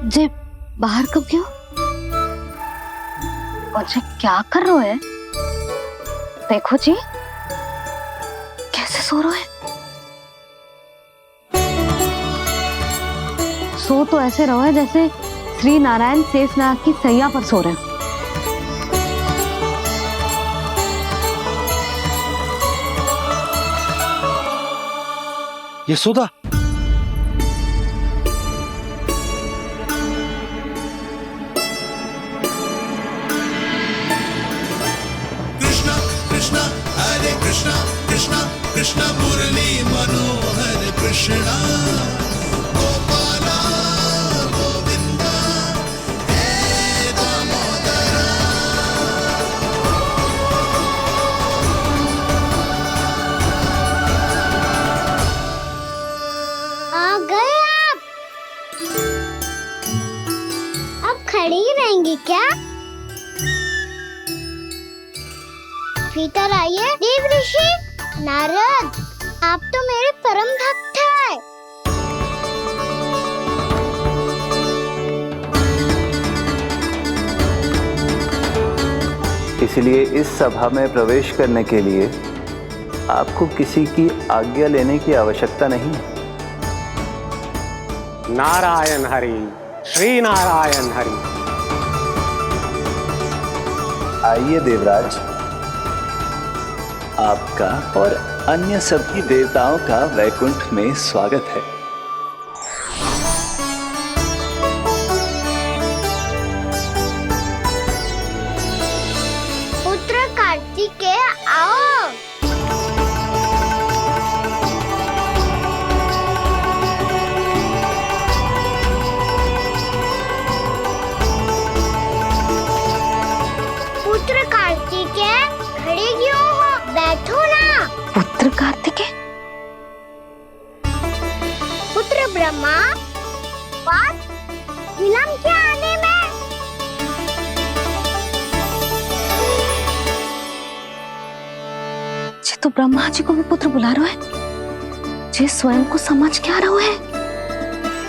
जे बाहर कब गयो? और जे क्या कर रहे है? देखो जी कैसे सो रहे हैं। सो तो ऐसे रहो है जैसे श्री नारायण शेषनाग की सैया पर सो रहे हैं। यशोदा, कृष्णा कृष्णा हरे कृष्णा कृष्णा कृष्णा मुरली मनोहर कृष्णा गोपाला गोविंदा हे दामोदरा। आ गए आप? अब खड़ी ही रहेंगी क्या? भीतर आइए। देव ऋषि नारद, आप तो मेरे परम भक्त हैं। इसलिए इस सभा में प्रवेश करने के लिए आपको किसी की आज्ञा लेने की आवश्यकता नहीं है। नारायण हरि, श्री नारायण हरि। आइए देवराज, आपका और अन्य सभी देवताओं का वैकुंठ में स्वागत है। पुत्र कार्तिकेय आओ। पुत्र कार्तिकेय खड़े क्यों हो? बैठो ना। पुत्र कार्तिकेय? पुत्र ब्रह्मा, बात विलंब क्या आने में? जे तो ब्रह्मा जी को भी पुत्र बुला रहे हैं, जे स्वयं को समझ क्या रहे है।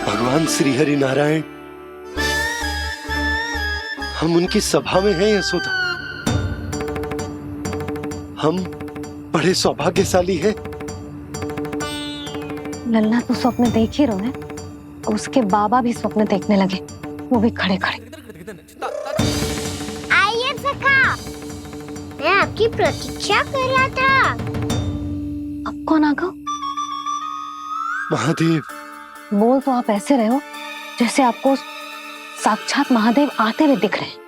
भगवान श्री हरि नारायण, हम उनकी सभा में हैं यशोदा। हम बड़े सौभाग्यशाली हैं। लल्ला तो स्वप्न देख ही रहे हैं और उसके बाबा भी स्वप्न देखने लगे, वो भी खड़े खड़े। आइए सखा, मैं आपकी प्रतीक्षा कर रहा था। अब कौन आ गया? महादेव। बोल तो आप ऐसे रहे हो जैसे आपको साक्षात महादेव आते हुए दिख रहे हैं।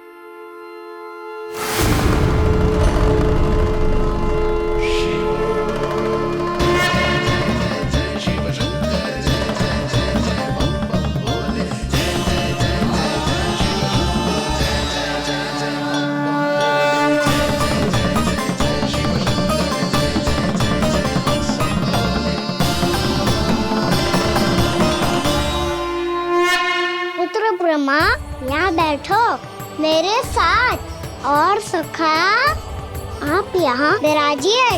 पुत्र ब्रह्मा, यहाँ बैठो मेरे साथ। और सखा, आप यहाँ विराजिए।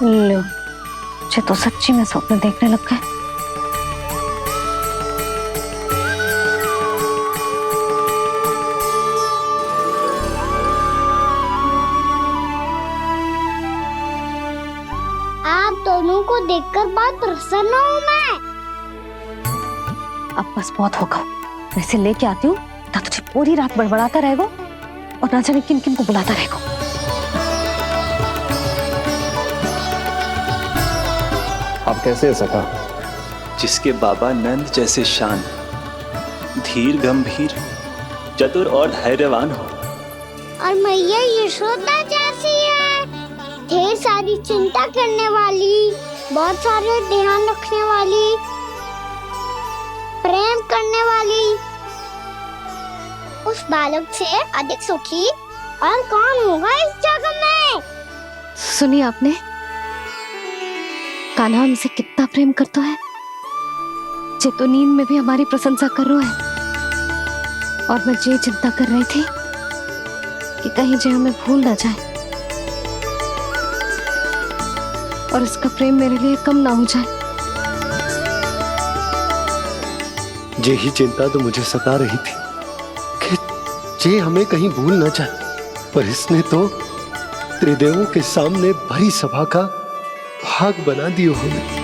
लो, जे तो सच्ची में स्वप्न देखने लग गए। आप दोनों को देखकर बहुत प्रसन्न हूँ मैं। अब बस बहुत होगा, वैसे लेके आती हूँ ना, तुझे पूरी रात बड़बड़ाता रहेगा और ना जाने किन किन को बुलाता रहेगा। आप कैसे सका? जिसके बाबा नंद जैसे शान, धीर गंभीर, चतुर और धैर्यवान हो। और मैया यशोदा जैसी है, ढेर सारी चिंता करने वाली, बहुत सारे ध्यान रखने वाली, प्रेम करने वाली। उस बालक से अधिक सुखी और कौन होगा इस जग में? सुनिए आपने, कान्हा हमसे कितना प्रेम करता है जे तो नींद में भी हमारी प्रशंसा कर रहे हैं, और मैं ये चिंता कर रही थी कि कहीं जे हमें भूल ना जाए और इसका प्रेम मेरे लिए कम ना हो जाए। यही चिंता तो मुझे सता रही थी कि जे हमें कहीं भूल ना जाए, पर इसने तो त्रिदेवों के सामने भरी सभा का भाग बना दियो हमें।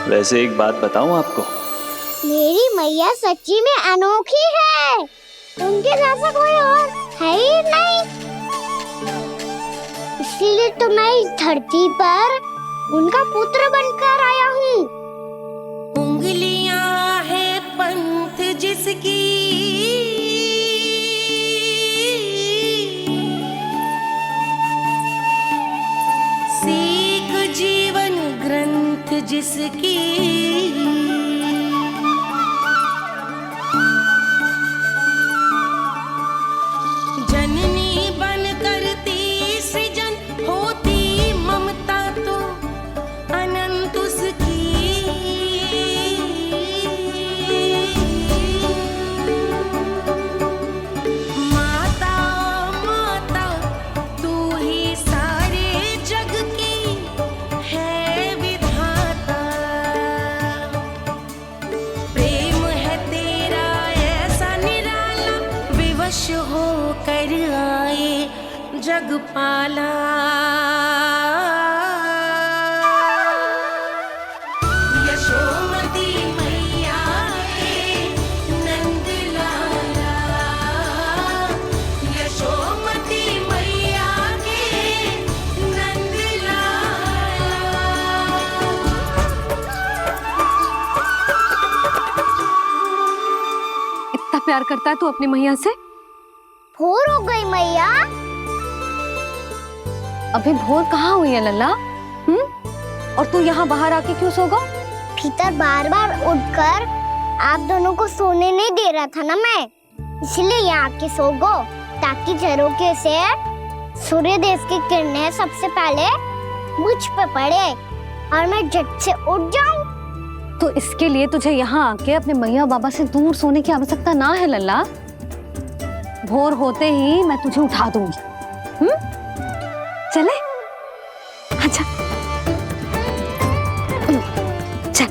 वैसे एक बात बताऊं आपको, मेरी मैया सच्ची में अनोखी है, उनके जैसा कोई और है ही नहीं। इसीलिए तो मैं इस धरती पर उनका पुत्र बनकर आया हूँ। उंगलियां है पंथ जिसकी, सीख जीवन ग्रंथ जिसकी, जननी बन करती सृजन होती ममता तो अनंत उसकी। माता माता तू ही सारे जग की है विधाता, प्रेम है तेरा ऐसा निराला, विवश हो कर आए जग पाला। यशोमती मैया के नंद लाला, यशोमती मैया के नंद लाला। इतना प्यार करता है तू अपनी मैया से? भोर हो गई मैया। अभी भोर कहाँ हुई है लल्ला? और तू यहाँ बाहर आके क्यों सो गो? भीतर बार बार उठकर आप दोनों को सोने नहीं दे रहा था ना मैं, इसलिए यहाँ आके सो गो, ताकि झरोखे से सूर्य देव की किरणें सबसे पहले मुझ पे पड़े और मैं झट से उठ जाऊं। तो इसके लिए तुझे यहाँ आके अपने मैया बाबा से दूर सोने की आवश्यकता ना है लल्ला। भोर होते ही मैं तुझे उठा दूंगी। चले? अच्छा चल।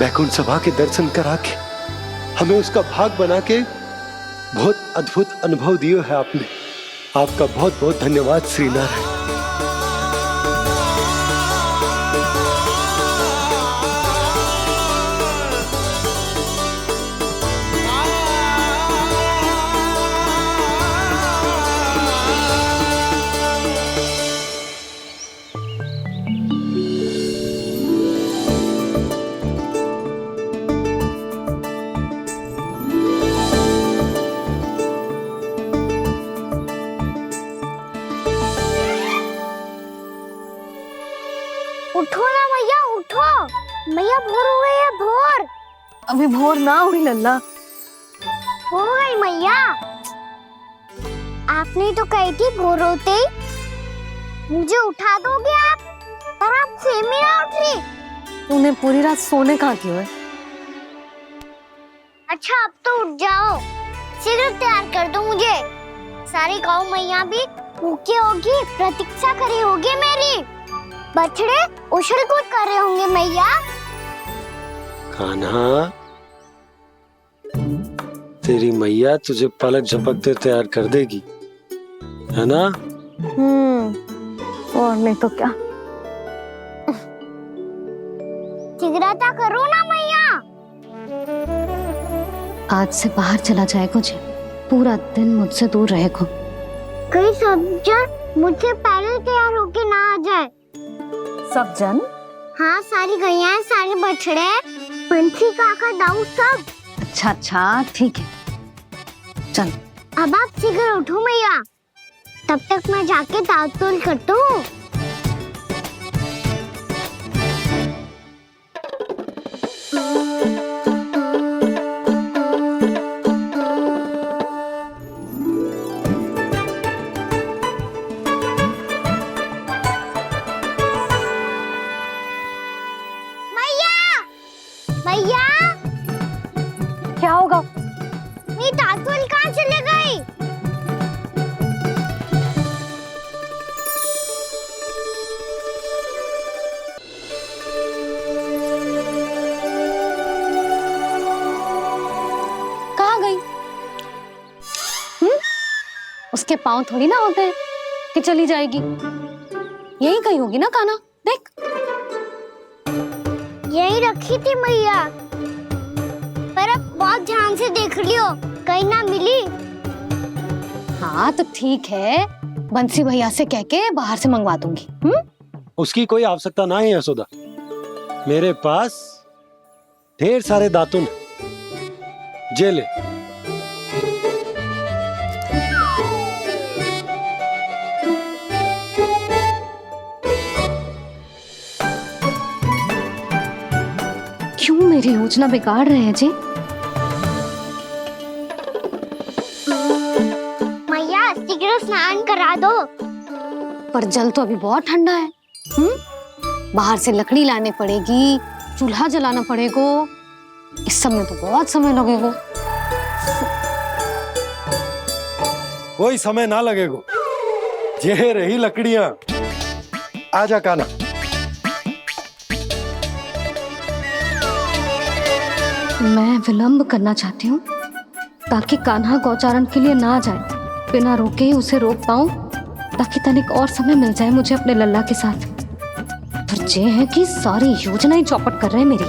वैकुंठ सभा के दर्शन करा के हमें उसका भाग बना के बहुत अद्भुत अनुभव दियो है आपने। आपका बहुत बहुत धन्यवाद श्रीनारायण। उठो ना मैया, उठो। मैया भोर हो गई है, भोर। अभी भोर ना हुई लल्ला। हो गई मैया। आपने तो कही थी भोर होते ही मुझे उठा दोगे आप, पर आप सेम ही ना उठ रही। तूने पूरी रात सोने कहाँ क्यों है? अच्छा अब तो उठ जाओ, शीघ्र तैयार कर दो मुझे। सारी गाँव मैया भी भूखी होगी, प्रतीक्षा करी होगी मेरी। बछड़े उछल कूद कर रहे होंगे मैया। कान्हा, तेरी मैया तुझे पलक झपकते तैयार कर देगी, है ना? और नहीं तो क्या। शीघ्रता करो ना मैया। आज से बाहर चला जाएगा जी, पूरा दिन मुझसे दूर रहेगा। कहीं सब जन मुझसे पहले तैयार होके ना आ जाए। सब जन? हाँ, सारी गैया, सारे बछड़े, पंछी, काका, दाऊ सब। अच्छा अच्छा ठीक है, चल। अब आप शीघ्र उठो मैया, तब तक मैं जाके दांत तोल करता हूँ। भैया क्या होगा? मेरी टाटुल कहाँ चले गई? कहाँ गई? उसके पाँव थोड़ी ना होते हैं कि चली जाएगी। यही कहीं होगी ना कान्हा, देख। यही रखी थी भैया, पर अब बहुत ध्यान से देख लियो, कहीं ना मिली। हाँ तो ठीक है, बंसी भैया से कह के बाहर से मंगवा दूंगी। उसकी कोई आवश्यकता ना है यशोदा। मेरे पास ढेर सारे दातुन जे ले। क्यों मेरी योजना बिगाड़ रहे हैं जी? मैया शीघ्र स्नान करा दो। पर जल तो अभी बहुत ठंडा है। बाहर से लकड़ी लाने पड़ेगी, चूल्हा जलाना पड़ेगा। इस सब में तो बहुत समय लगेगा। कोई समय ना लगेगा, ये रही लकड़ियां। आजा कान्हा। मैं विलंब करना चाहती हूँ ताकि कान्हा गौचारण के लिए ना जाए। बिना रोके ही उसे रोक पाऊं, ताकि तनिक और समय मिल जाए मुझे अपने लल्ला के साथ। पर ये है कि सारी योजना ही चौपट कर रहे हैं मेरी।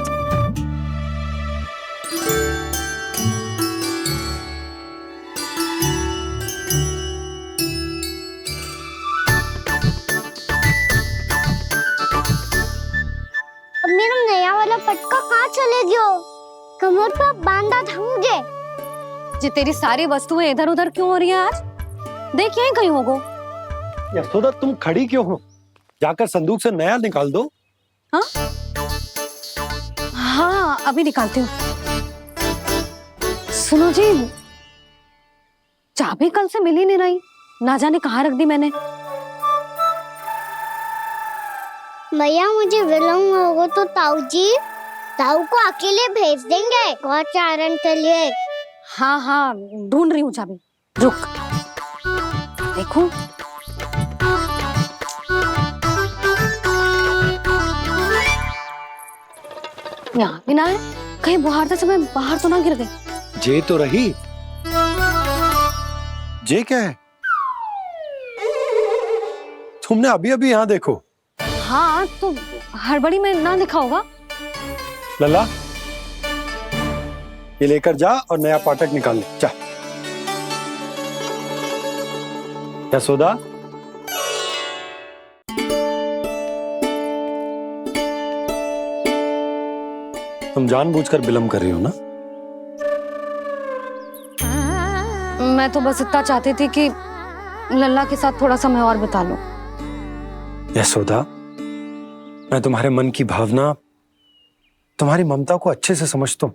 अब मेरा नया वाला पटका कहाँ चले गयो? कमर पर बांधा था मुझे। जी तेरी सारी वस्तुएं इधर उधर क्यों हो रही है आज? देख यहीं कहीं होगो। यशोदा तुम खड़ी क्यों हो? जाकर संदूक से नया निकाल दो। हाँ हाँ अभी निकालती हूँ। सुनो जी, चाबी कल से मिल ही नहीं रही, ना जाने कहाँ रख दी मैंने। भैया मुझे विलम्ब होगा तो ताऊ को अकेले भेज देंगे गौचारण के लिए। हाँ हाँ ढूंढ रही हूँ चाबी, रुक। देखूं। यहाँ भी ना है, कहीं बुहारते समय बाहर तो ना गिर गई। जे तो रही। जे क्या है? तुमने अभी अभी यहाँ देखो। हाँ तो हड़बड़ी में ना दिखा होगा। लल्ला ये लेकर जा और नया पाठक निकाल ले जा। यशोदा तुम जानबूझकर विलंब कर रही हो ना? मैं तो बस इतना चाहती थी कि लल्ला के साथ थोड़ा समय और बिता लो। यशोदा मैं तुम्हारे मन की भावना, तुम्हारी ममता को अच्छे से समझता हूं।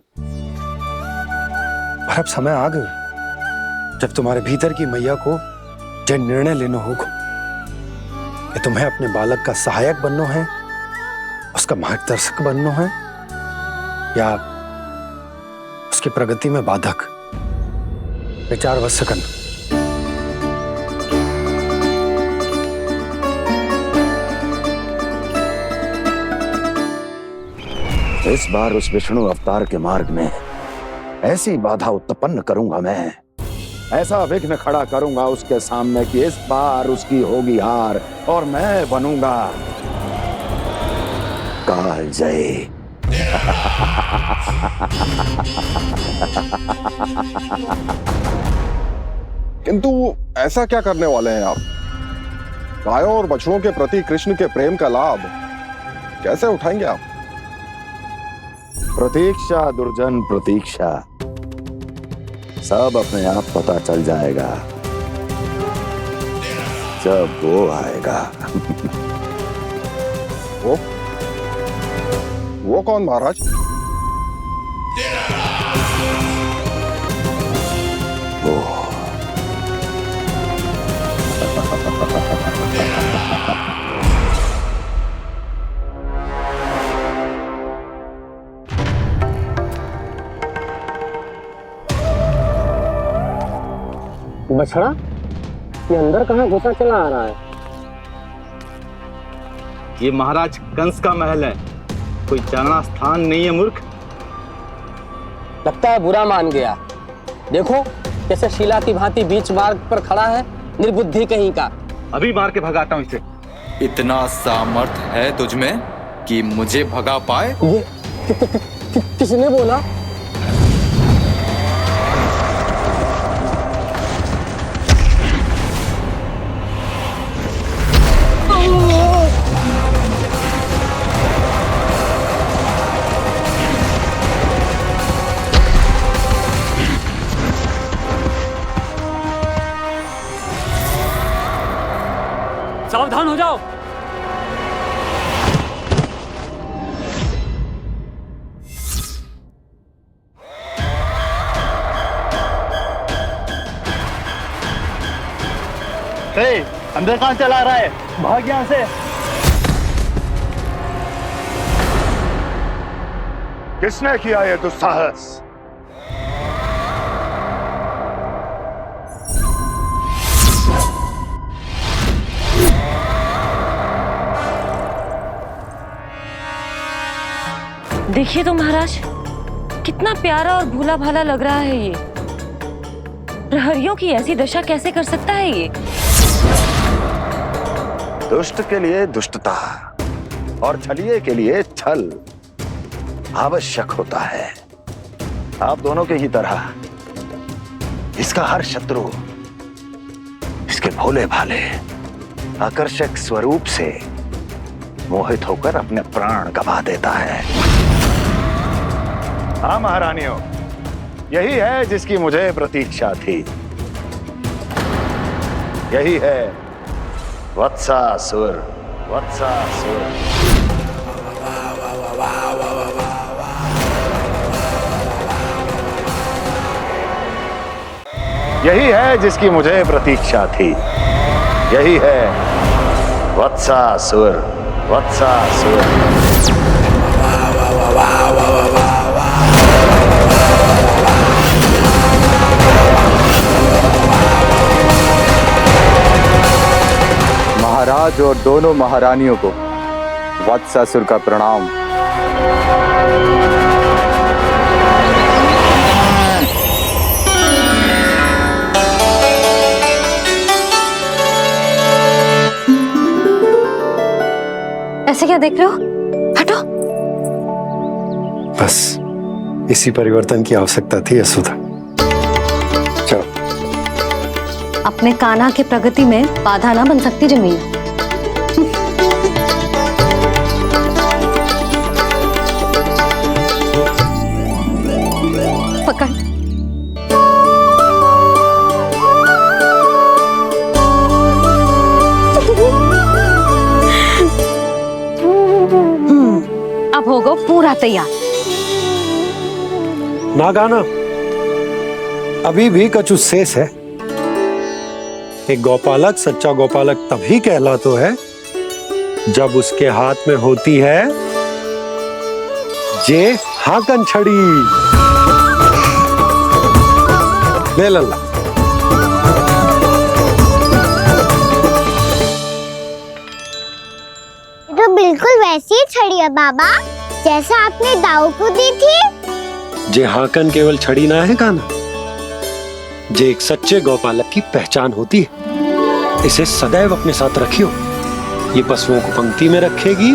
पर अब समय आ गया जब तुम्हारे भीतर की मैया को जो निर्णय लेना होगा कि तुम्हें अपने बालक का सहायक बनना है, उसका मार्गदर्शक बनना है, या उसकी प्रगति में बाधक। विचार अवश्य करना। इस बार उस विष्णु अवतार के मार्ग में ऐसी बाधा उत्पन्न करूंगा मैं, ऐसा विघ्न खड़ा करूंगा उसके सामने कि इस बार उसकी होगी हार और मैं बनूंगा कालजयी। किंतु ऐसा क्या करने वाले हैं आप? गायों और बछड़ों के प्रति कृष्ण के प्रेम का लाभ कैसे उठाएंगे आप? प्रतीक्षा दुर्जन प्रतीक्षा, सब अपने आप पता चल जाएगा जब वो आएगा। वो कौन महाराज? वो बछड़ा ये अंदर कहाँ घुसा चला आ रहा है? ये महाराज कंस का महल है, कोई जाना स्थान नहीं है मूर्ख। लगता है बुरा मान गया। देखो कैसे शिला की भांति बीच मार्ग पर खड़ा है, निर्बुद्धि कहीं का। अभी मार के भगाता हूँ इसे। इतना सामर्थ है तुझमें कि मुझे भगा पाए? ये किसने बोला? सावधान हो जाओ। अंदर कहाँ चला रहा है? भाग यहाँ से। किसने किया ये दुस्साहस? देखिए तो महाराज, कितना प्यारा और भोला भाला लग रहा है ये। प्रहरियों की ऐसी दशा कैसे कर सकता है ये? दुष्ट के लिए दुष्टता और छलिए के लिए छल आवश्यक होता है। आप दोनों के ही तरह इसका हर शत्रु इसके भोले भाले आकर्षक स्वरूप से मोहित होकर अपने प्राण गंवा देता है। हाँ महारानियों, यही है जिसकी मुझे प्रतीक्षा थी। यही है वत्सासुर। वत्सासुर यही है जिसकी मुझे प्रतीक्षा थी। यही है वत्सासुर। वत्सासुर महाराज और दोनों महारानियों को वत्सासुर का प्रणाम। ऐसे क्या देख रहे हो? हटो। बस इसी परिवर्तन की आवश्यकता थी यशोदा। चलो। अपने कान्हा की प्रगति में बाधा ना बन सकती जमीन। पकड़। अब होगा पूरा तैयार। ना गाना, अभी भी कछु शेष है। एक गौपालक सच्चा गौपालक तभी कहलाता है जब उसके हाथ में होती है जे हाकन छड़ी। ले लल्ला। ये तो बिल्कुल वैसी ही छड़ी है बाबा, जैसा आपने दाऊ को दी थी। जे हाकन केवल छड़ी ना है काना, जे एक सच्चे गौपालक की पहचान होती है। इसे सदैव अपने साथ रखियो। ये पशुओं को पंक्ति में रखेगी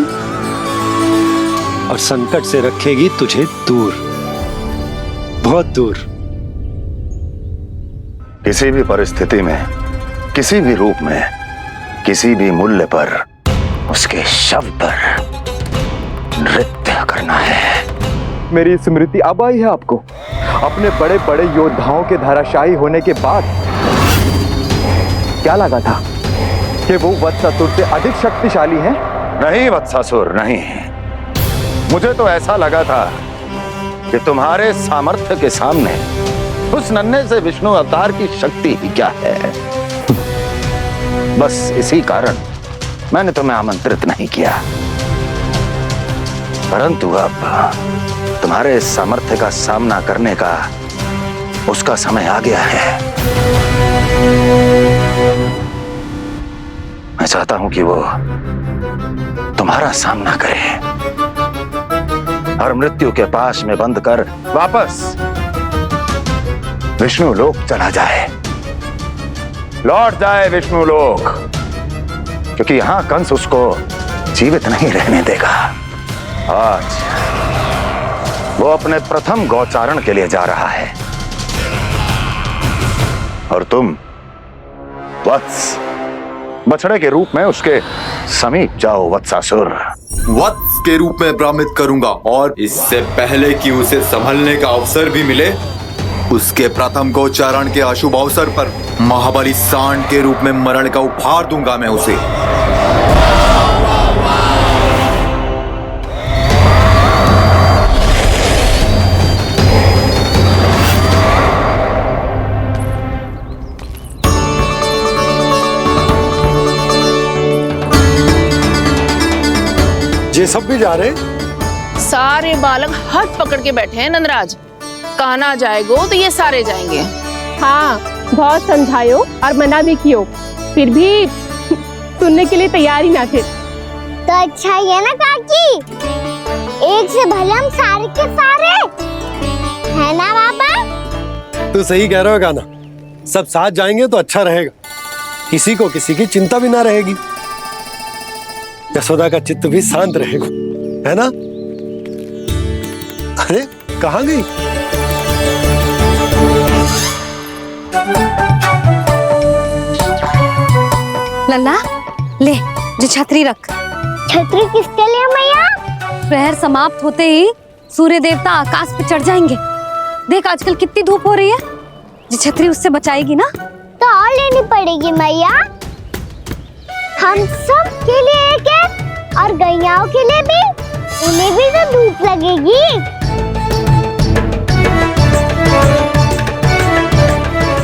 और संकट से रखेगी तुझे दूर, बहुत दूर। किसी भी परिस्थिति में, किसी भी रूप में, किसी भी मूल्य पर उसके शव पर नृत्य करना है। मेरी स्मृति अब आई है आपको? अपने बड़े बड़े योद्धाओं के धराशायी होने के बाद क्या लगा था कि वो वत्सासुर से अधिक शक्तिशाली हैं? नहीं वत्सासुर, नहीं। मुझे तो ऐसा लगा था कि तुम्हारे सामर्थ्य के सामने उस नन्हे से विष्णु अवतार की शक्ति ही क्या है। बस इसी कारण मैंने तुम्हें आमंत्रित नहीं किया। परंतु अब तुम्हारे सामर्थ्य का सामना करने का उसका समय आ गया है। मैं चाहता हूं कि वो तुम्हारा सामना करे और मृत्यु के पाश में बंद कर वापस विष्णु लोक चला जाए, लौट जाए विष्णु लोक, क्योंकि यहां कंस उसको जीवित नहीं रहने देगा। आज वो अपने प्रथम गौचारण के लिए जा रहा है और तुम वत्स बछड़े के रूप में उसके समीप जाओ वत्सासुर। वत्स के रूप में भ्रमित करूंगा और इससे पहले कि उसे संभलने का अवसर भी मिले, उसके प्रथम गोचारण के अशुभ अवसर पर महाबली सांड के रूप में मरण का उपहार दूंगा मैं उसे। ये सब भी जा रहे? सारे बालक हाथ पकड़ के बैठे हैं नंदराज। कान्हा जाएगो तो ये सारे जाएंगे। हाँ, बहुत समझायो और मना भी कियो, फिर भी सुनने के लिए तैयार ही ना थे। तो अच्छा ही है ना काकी, एक से भले हम सारे के सारे है ना बाबा? तू सही कह रहे हो गाना, सब साथ जाएंगे तो अच्छा रहेगा, किसी को किसी की चिंता भी ना रहेगी, यशोदा का चित्त भी शांत रहेगा, है ना? अरे कहाँ गई? लल्ला ले, जो छतरी रख। छतरी किसके लिए मैया? प्रहर समाप्त होते ही सूर्य देवता आकाश पे चढ़ जाएंगे। देख आजकल कितनी धूप हो रही है, जो छतरी उससे बचाएगी ना। तो और लेनी पड़ेगी मैया, हम सब के लिए एक एक और गैयाओं के लिए भी, उन्हें भी तो धूप लगेगी।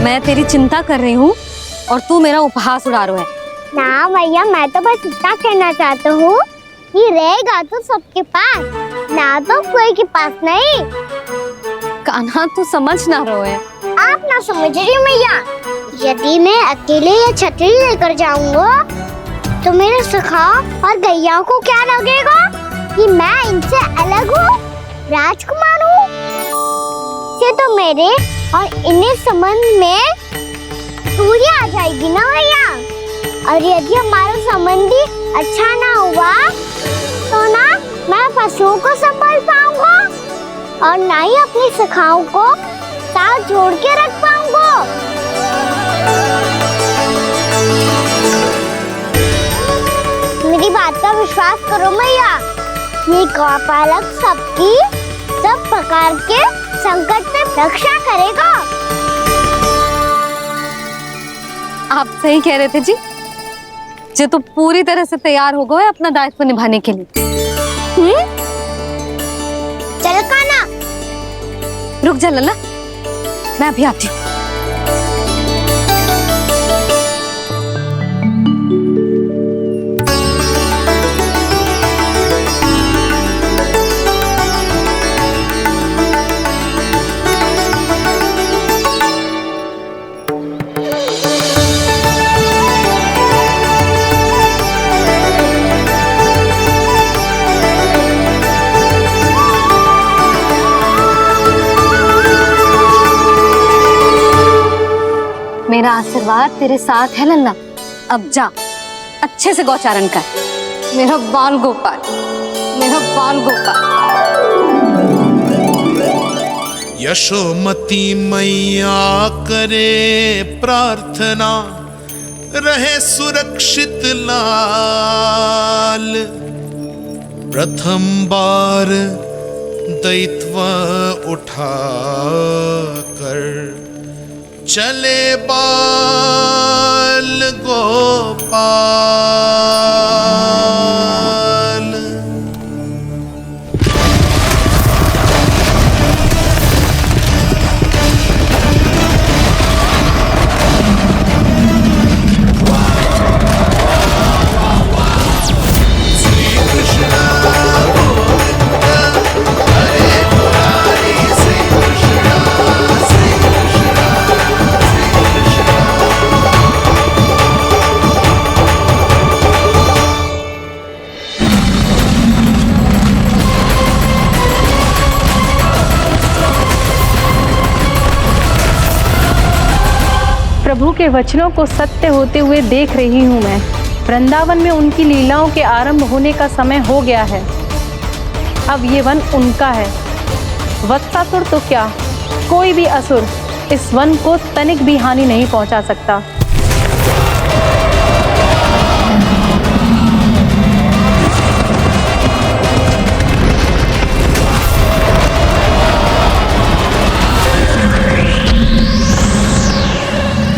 मैं तेरी चिंता कर रही हूँ और तू मेरा उपहास उड़ा रहा है। ना मैया, मैं तो बस इतना कहना चाहता हूँ कि रहेगा तो सबके पास, ना तो कोई के पास नहीं। कान्हा तू समझ ना रहो है। आप ना समझ रही मैया, यदि मैं अकेले ये छतरी लेकर जाऊंगा तो मेरे सखा और गैयाओं को क्या लगेगा कि मैं इनसे अलग हूँ, राजकुमार हूँ। ये तो मेरे और इन्हें संबंध में दूरी आ जाएगी ना भैया। और यदि हमारा संबंध ही अच्छा ना हुआ तो ना मैं पशुओं को संभाल पाऊंगा और ना ही अपनी सखाओं को साथ जोड़ के रख पाऊंगा। मेरी बात का विश्वास करो मैया, ये गौपालक सबकी सब प्रकार के संकट से रक्षा करेगा। आप सही कह रहे थे जी, जो तो पूरी तरह से तैयार हो गए अपना दायित्व निभाने के लिए। चल कान्हा, रुक जा लल्ला, मैं अभी आती हूँ। मेरा आशीर्वाद तेरे साथ है लल्ला। अब जा, अच्छे से गौचारण कर। मेरा बाल गोपाल, मेरा बाल गोपाल। यशोमती मैया करे प्रार्थना, रहे सुरक्षित लाल। प्रथम बार दैत्व उठा कर चले बाल गोपाल। श्री कृष्ण गोविंद हरे मुरारी, श्री कृष्ण प्रभु के वचनों को सत्य होते हुए देख रही हूँ मैं। वृंदावन में उनकी लीलाओं के आरंभ होने का समय हो गया है। अब ये वन उनका है। वत्सासुर तो क्या, कोई भी असुर इस वन को तनिक भी हानि नहीं पहुंचा सकता।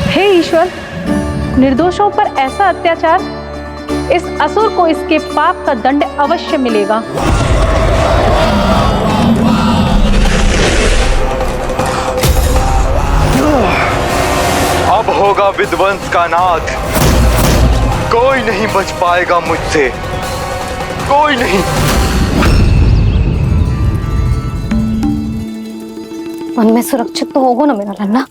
हे ईश्वर, निर्दोषों पर ऐसा अत्याचार, इस असुर को इसके पाप का दंड अवश्य मिलेगा। अब होगा विध्वंस का नाद। कोई नहीं बच पाएगा मुझसे, कोई नहीं। वन में सुरक्षित तो होगो ना मेरा लल्ला।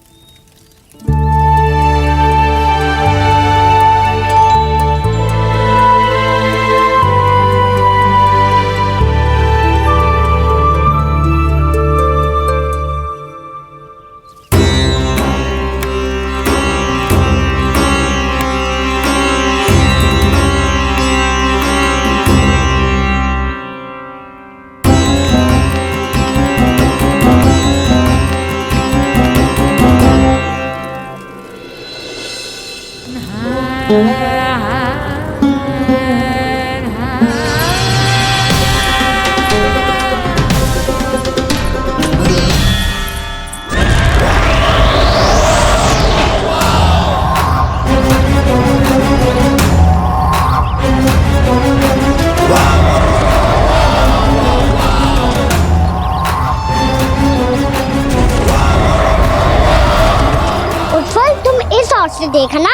से देखना,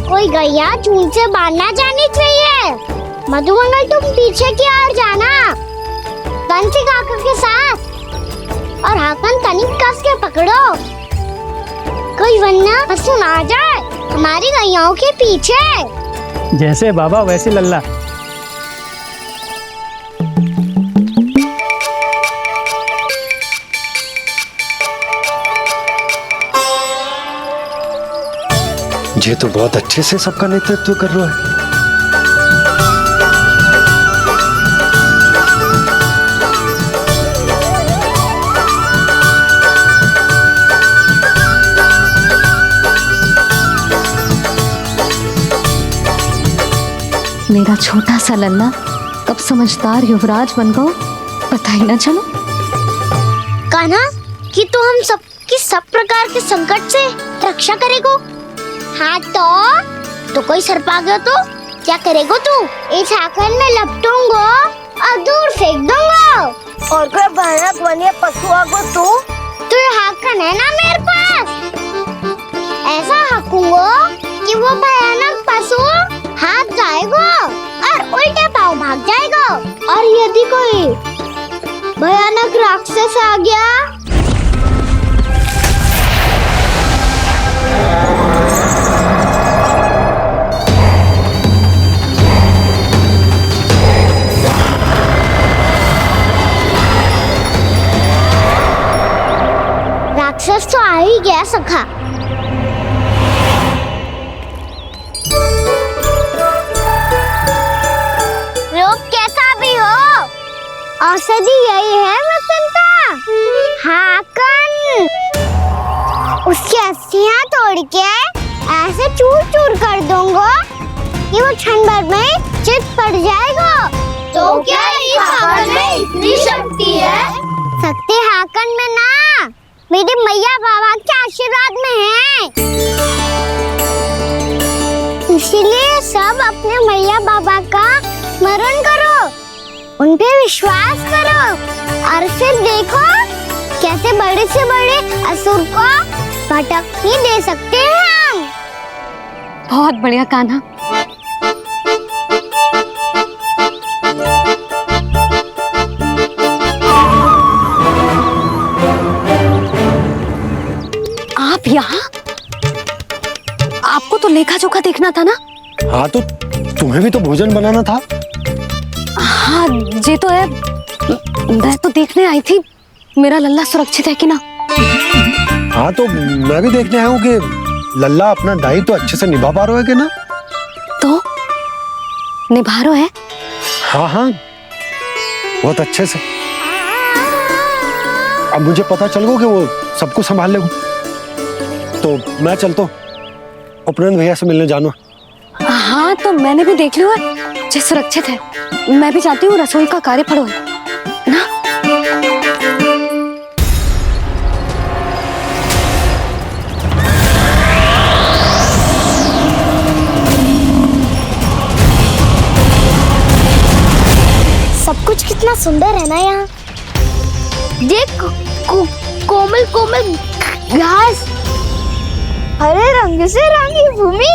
कोई गैया चून से बाहर ना जानी चाहिए। मधुमंगल तुम पीछे की ओर जाना, बंसी काका के साथ, और हाकन तनिक कस के पकड़ो, कोई वरना पशु ना जाए हमारी गैयाओं के पीछे। जैसे बाबा वैसे लल्ला। ये तो बहुत अच्छे से सबका नेतृत्व कर रहा है। मेरा छोटा सा लल्ला कब समझदार युवराज बन गो पता ही ना चलो। कान्हा कि तू हम सबकी सब प्रकार के संकट से रक्षा करेगो। हाँ तो कोई सर्प आ गया तो क्या करेगो तू? इस हाकन में लपटूंगो और दूर फेंक दूंगा। और कोई भयानक वन्य पशु आगो तो ये हाकन है ना मेरे पास, ऐसा हाकूंगो कि वो भयानक पशु हाथ जाएगा और उल्टे पाँव भाग जाएगा। और यदि कोई भयानक राक्षस आ गया राक्षस तो आ ही गया सखा। लोग कैसा भी हो, औषधि यही है वसंता। हाकन उसकी अस्थियां तोड़ के ऐसे चूर चूर कर दूंगा कि वो क्षण भर में चित पड़ जाएगा। तो क्या इस हाकन में इतनी शक्ति है? शक्ति हाकन में ना, मेरे मैया बाबा के आशीर्वाद में है। इसीलिए सब अपने मैया बाबा का स्मरण करो, उन पे विश्वास करो और फिर देखो कैसे बड़े से बड़े असुर को भटकने दे सकते हैं हम। बहुत बढ़िया कान्हा। आप यहाँ? आपको तो लेखा जोखा देखना था ना? हाँ तो तुम्हें भी तो भोजन बनाना था। हाँ ये तो है, मैं तो देखने आई थी मेरा लल्ला सुरक्षित है कि ना। हाँ तो मैं भी देखने आया हूँ कि लल्ला अपना दायित्व तो अच्छे से निभा पा रहे हो ना? तो निभा रहे है? हाँ हाँ, बहुत अच्छे से। अब मुझे पता चल गया कि वो सबको संभाल लेगा, तो मैं चलता हूँ, उपनंद भैया से मिलने जाना। हाँ तो मैंने भी देख लिया है, जो सुरक्षित है। मैं भी चाहती हूँ रसोई का कार्य पड़ो ना। सब कुछ कितना सुंदर है ना यहाँ। देख कोमल कोमल घास, हरे रंग से रंगी भूमि।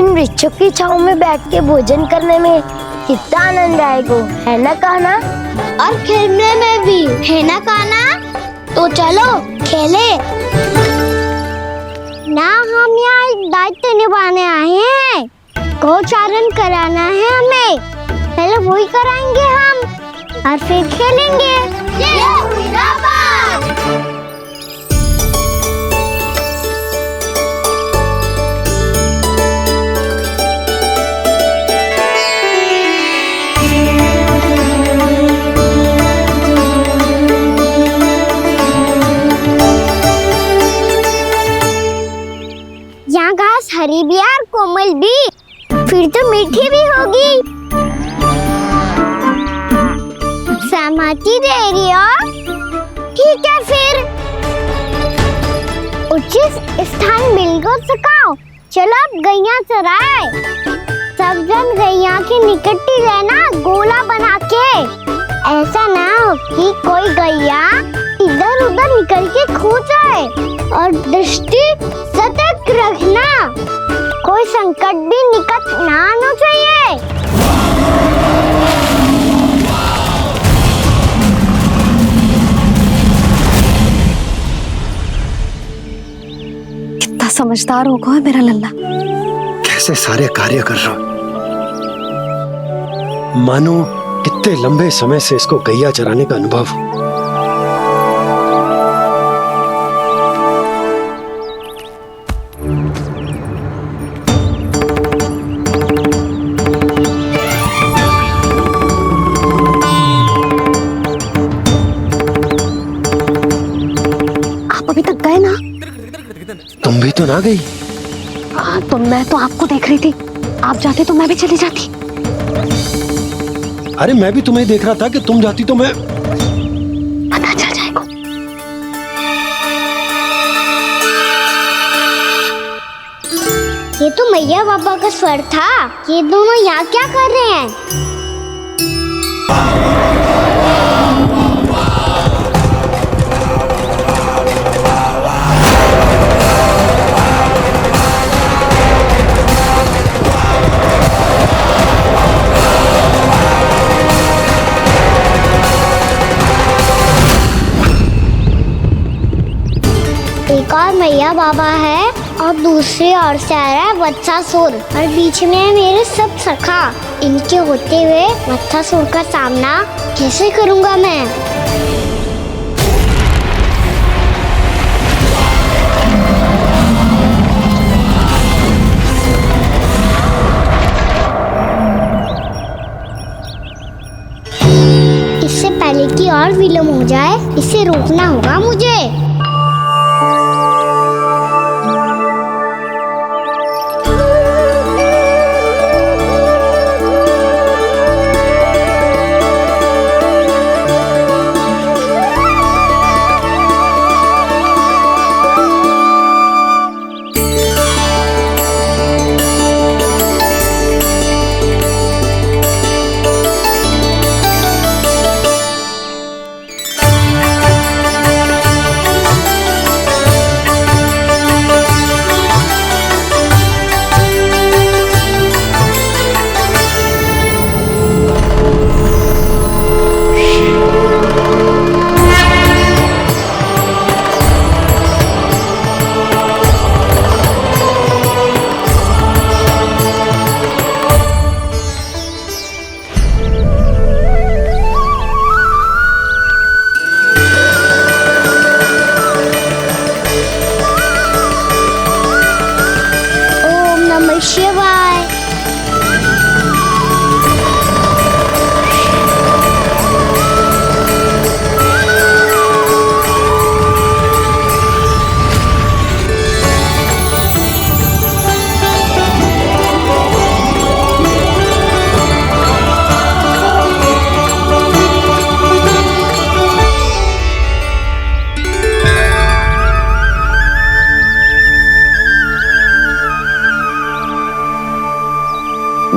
इन वृक्षों की छांव में बैठ के भोजन करने में कितना आनंद आएगा, है ना कान्हा? और खेलने में भी, है ना कान्हा? तो चलो खेले ना। हम यहाँ एक दायित्व निभाने आए हैं, गोचारण कराना है हमें। पहले वही कराएंगे हम और फिर खेलेंगे। यहाँ घास हरी भी और कोमल भी, फिर तो मीठी भी होगी। सहमति दे रही हो? ठीक है फिर उचित स्थान मिलकर सिखाओ। चलो अब गैया चराए। सब जन गैया के निकट ही रहना, गोला बना के। ऐसा ना हो कि कोई गैया इधर उधर निकल के खो जाए। और दृष्टि सतर्क रखना, कोई संकट भी निकट ना आना चाहिए। कितना समझदार होगा मेरा लल्ला। कैसे सारे कार्य कर रहा, मानो कितने लंबे समय से इसको गैया चराने का अनुभव हो। आप अभी तक गए ना? तुम भी तो ना गई। हाँ तो मैं तो आपको देख रही थी, आप जाते तो मैं भी चली जाती। अरे मैं भी तुम्हें देख रहा था कि तुम जाती तो मैं। पता चल जाएगा। ये तो मैया बाबा का स्वर था। ये दोनों यहाँ क्या कर रहे हैं? एक और मैया बाबा है और दूसरी ओर से आ रहा है वत्सासुर, और बीच में है मेरे सब सखा। इनके होते हुए वत्सासुर का सामना कैसे करूंगा मैं? इससे पहले कि और विलम्ब हो जाए, इसे रोकना होगा मुझे।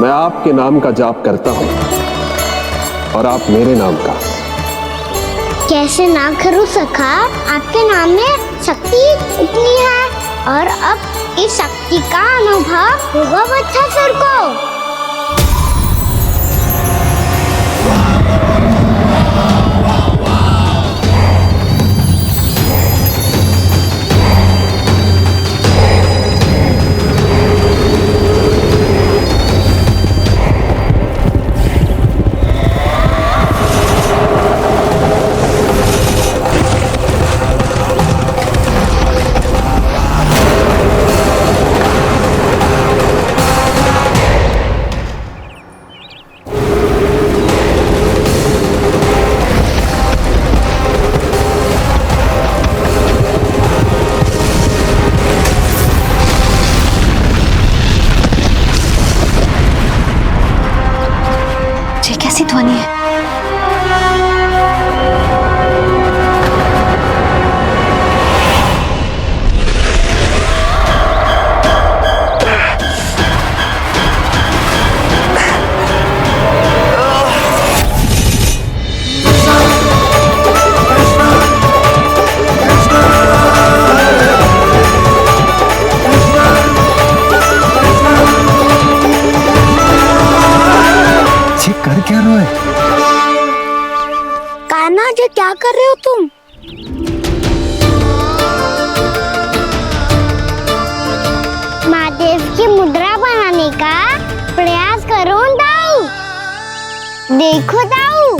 मैं आपके नाम का जाप करता हूं और आप मेरे नाम का। कैसे ना करूं सखा, आपके नाम में शक्ति इतनी है और अब इस शक्ति का अनुभव होगा वत्सासुर को। कैसी ध्वनि है? कर क्या रहे हो? कान्हा जी क्या कर रहे हो तुम? महादेव की मुद्रा बनाने का प्रयास करो दाऊ। देखो दाऊ,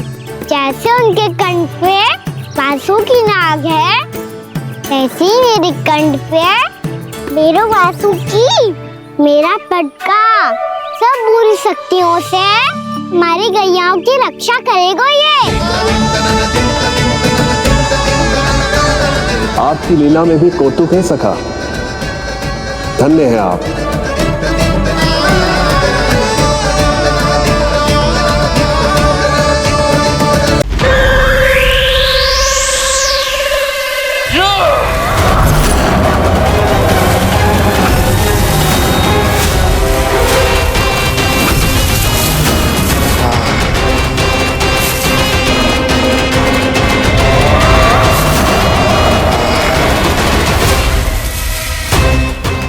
जैसे उनके कंठ पे वासु की नाग है, ऐसे ही मेरे कंठ पे मेरे वासु की मेरा पटका सब बुरी शक्तियों से हमारी गैयाओं की रक्षा करेगा ये। आपकी लीला में भी कौतुक है सखा, धन्य है आप।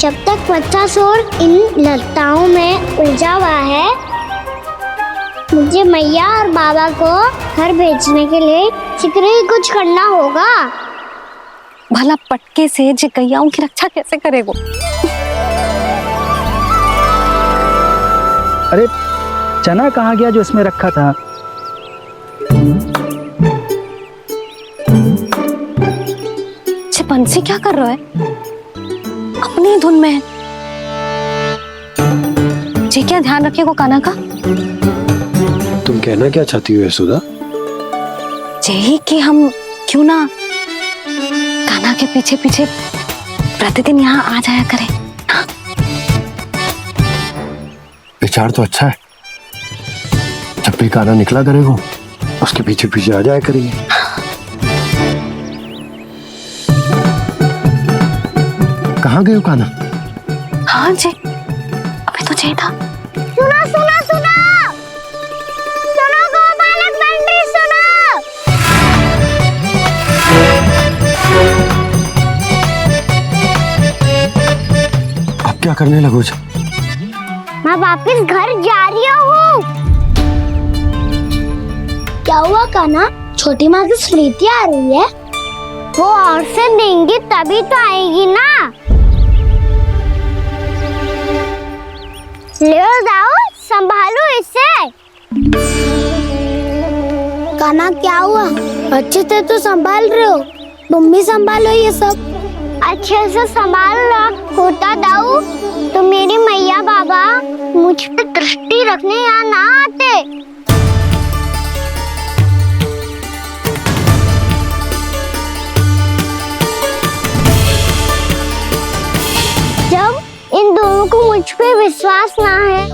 जब तक वत्सासुर इन लताओं में उलझा हुआ है, मुझे मैया और बाबा को घर भेजने के लिए शीघ्र ही कुछ करना होगा। भला पटके से जे गैयाओं की रक्षा कैसे करेगो? अरे चना कहाँ गया जो इसमें रखा था? बंसी क्या कर रहा है? अपनी धुन में है। जी क्या ध्यान रखिएगा कान्हा का। तुम कहना क्या चाहती हो यशोदा? यही कि हम क्यों ना कान्हा के पीछे पीछे प्रतिदिन यहाँ आ जाया करें। हाँ? विचार तो अच्छा है। जब भी कान्हा निकला करेगा उसके पीछे पीछे आ जाया करेंगे। कहाँ गए हो कान्हा? हाँ जी, अभी तो चाहिए था। सुनो सुनो सुनो सुनो गोपालक बंटी सुनो। अब क्या करने लगोगे? मैं वापस घर जा रही हूँ। क्या हुआ कान्हा? छोटी माँ की स्मृति आ रही है। वो और से देंगी तभी तो आएगी ना। ले जाओ, संभालो इसे। कान्हा क्या हुआ? अच्छे से तो संभाल रहे हो, तुम भी संभालो ये सब। अच्छे से संभाल रहा होता दाऊ तो मेरी मैया बाबा मुझ पे दृष्टि रखने यहाँ ना आते। जब इन दोनों को मुझ पे विश्वास ना है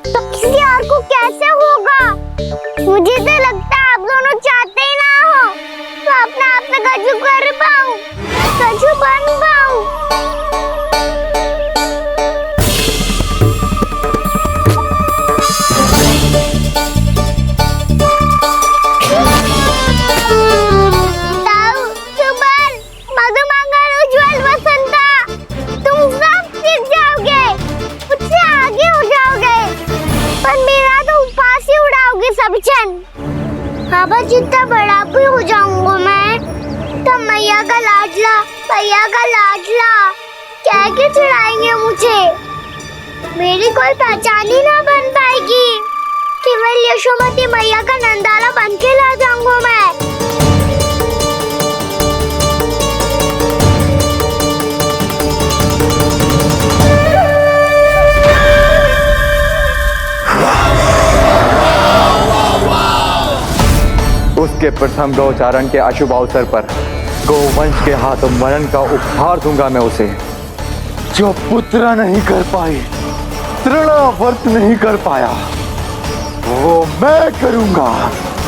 तो किसी और को कैसे होगा? मुझे तो लगता है आप दोनों चाहते ही ना हो तो अपने आप में गजू कर पाऊं, गजू बन पाऊं। बच्चन, बाबा जितना बड़ा भी हो जाऊंगा मैं, तो मैया का लाडला क्या के चढ़ाएंगे मुझे। मेरी कोई पहचान ही ना बन पाएगी। केवल यशोमती मैया का नंदाला बन के ला जाऊंगा मैं। उसके प्रथम गौचारण के अशुभ अवसर पर गोवंश के हाथों मरण का उपहार दूंगा मैं उसे। जो पुत्र नहीं कर पाई, तृणावर्त नहीं कर पाया, वो मैं करूंगा।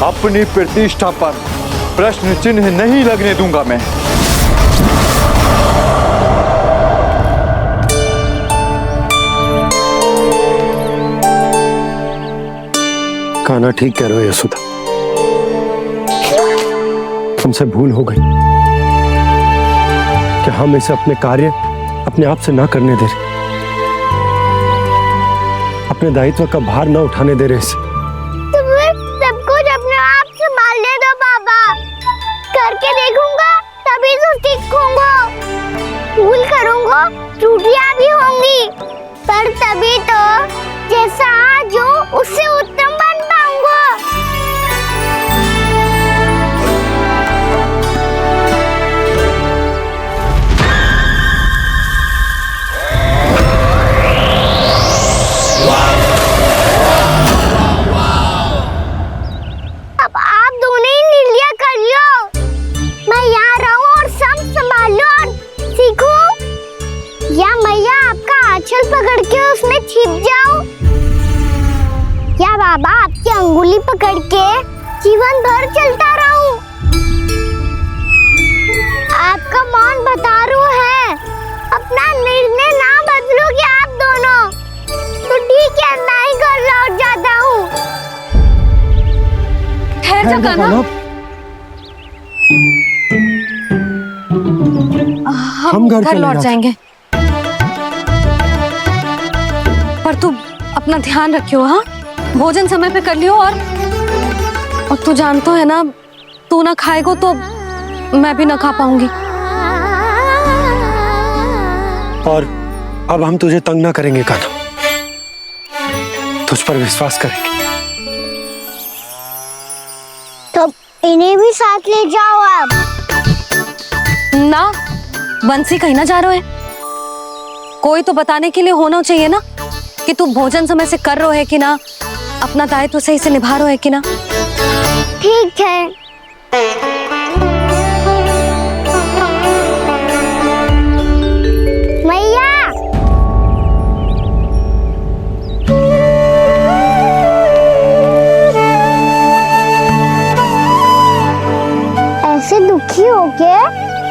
अपनी प्रतिष्ठा पर प्रश्न चिन्ह नहीं लगने दूंगा मैं। कान्हा ठीक कह रहे हो यशोदा, हमसे भूल हो गई कि हम इसे अपने कार्य अपने आप से ना करने दे रहे, अपने दायित्व का भार ना उठाने दे रहे इसे। सब कुछ अपने आप संभालने दो बाबा, करके देखूंगा तभी तो सीखूंगा। भूल करूंगा, त्रुटियां भी होंगी, पर तभी तो जैसा आज हूं उससे उत्तम बन पाऊंगा। अब आप दोनों ही निर्णय कर लो, मैं यहाँ रहूं और सब संभाल लूं और सीखूं, या मैया आपका आंचल पकड़ के उसमें छिप जाऊं, या बाबा आपकी अंगुली पकड़ के जीवन भर चलता रहूं। आपका मौन बता रहा है, अपना निर्णय ना बदलोगे आप दोनों तो ठीक है, मैं ही घर लौट जाता हूँ। ठहर जा कान्हा, हम घर लौट जाएंगे, पर तू अपना ध्यान रखियो। हाँ, भोजन समय पे कर लियो। और तू जानतो है ना, तू ना खाएगो तो मैं भी ना खा पाऊंगी। और अब हम तुझे तंग ना करेंगे कान्हा, तुझ पर विश्वास करेंगे। तो इन्हें भी साथ ले जाओ आप। ना, बंसी कहीं ना जा रहे है, कोई तो बताने के लिए होना चाहिए ना कि तू भोजन समय से कर रहे है कि ना, अपना दायित्व सही से निभा रहे है कि ना। ठीक है। मैया, ऐसे दुखी होके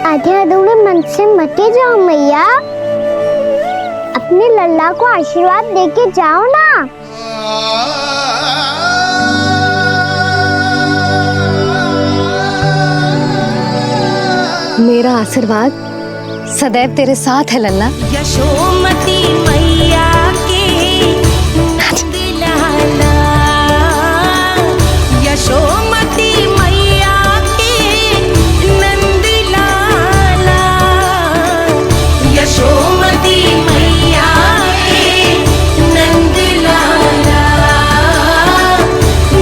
आधे अधूरे मन से मत जाओ मैया, अपने लल्ला को आशीर्वाद देके जाओ ना। मेरा आशीर्वाद सदैव तेरे साथ है लल्ला। यशोमती मैया के नंद लाला, यशोमती मैया के नंद लाला, यशोमती मैया के नंद लाला,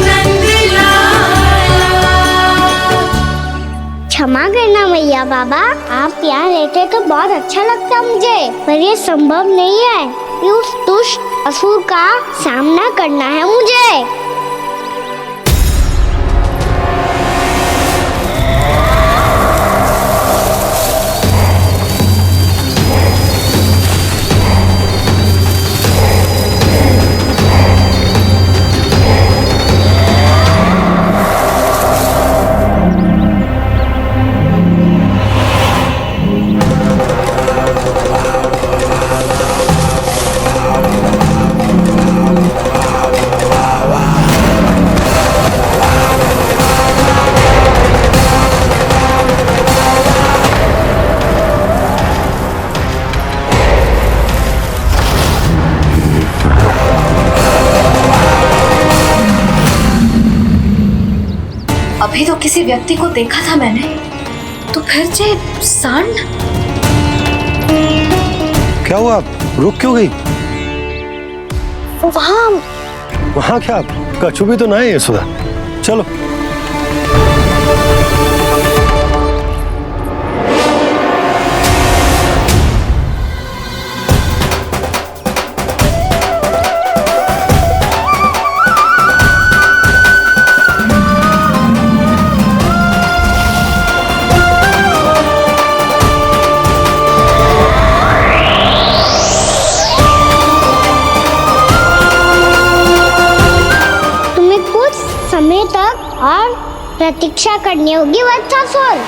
नंद लाला। क्षमा करना मैया बाबा, आप यहाँ रहते तो बहुत अच्छा लगता मुझे, पर ये संभव नहीं है। उस दुष्ट असुर का सामना करना है मुझे। किसी व्यक्ति को देखा था मैंने, तो फिर जे सांड। क्या हुआ, रुक क्यों गई? वहां क्या कछु भी तो नहीं है सुधा, चलो। समय तक और प्रतीक्षा करनी होगी वत्सासुर।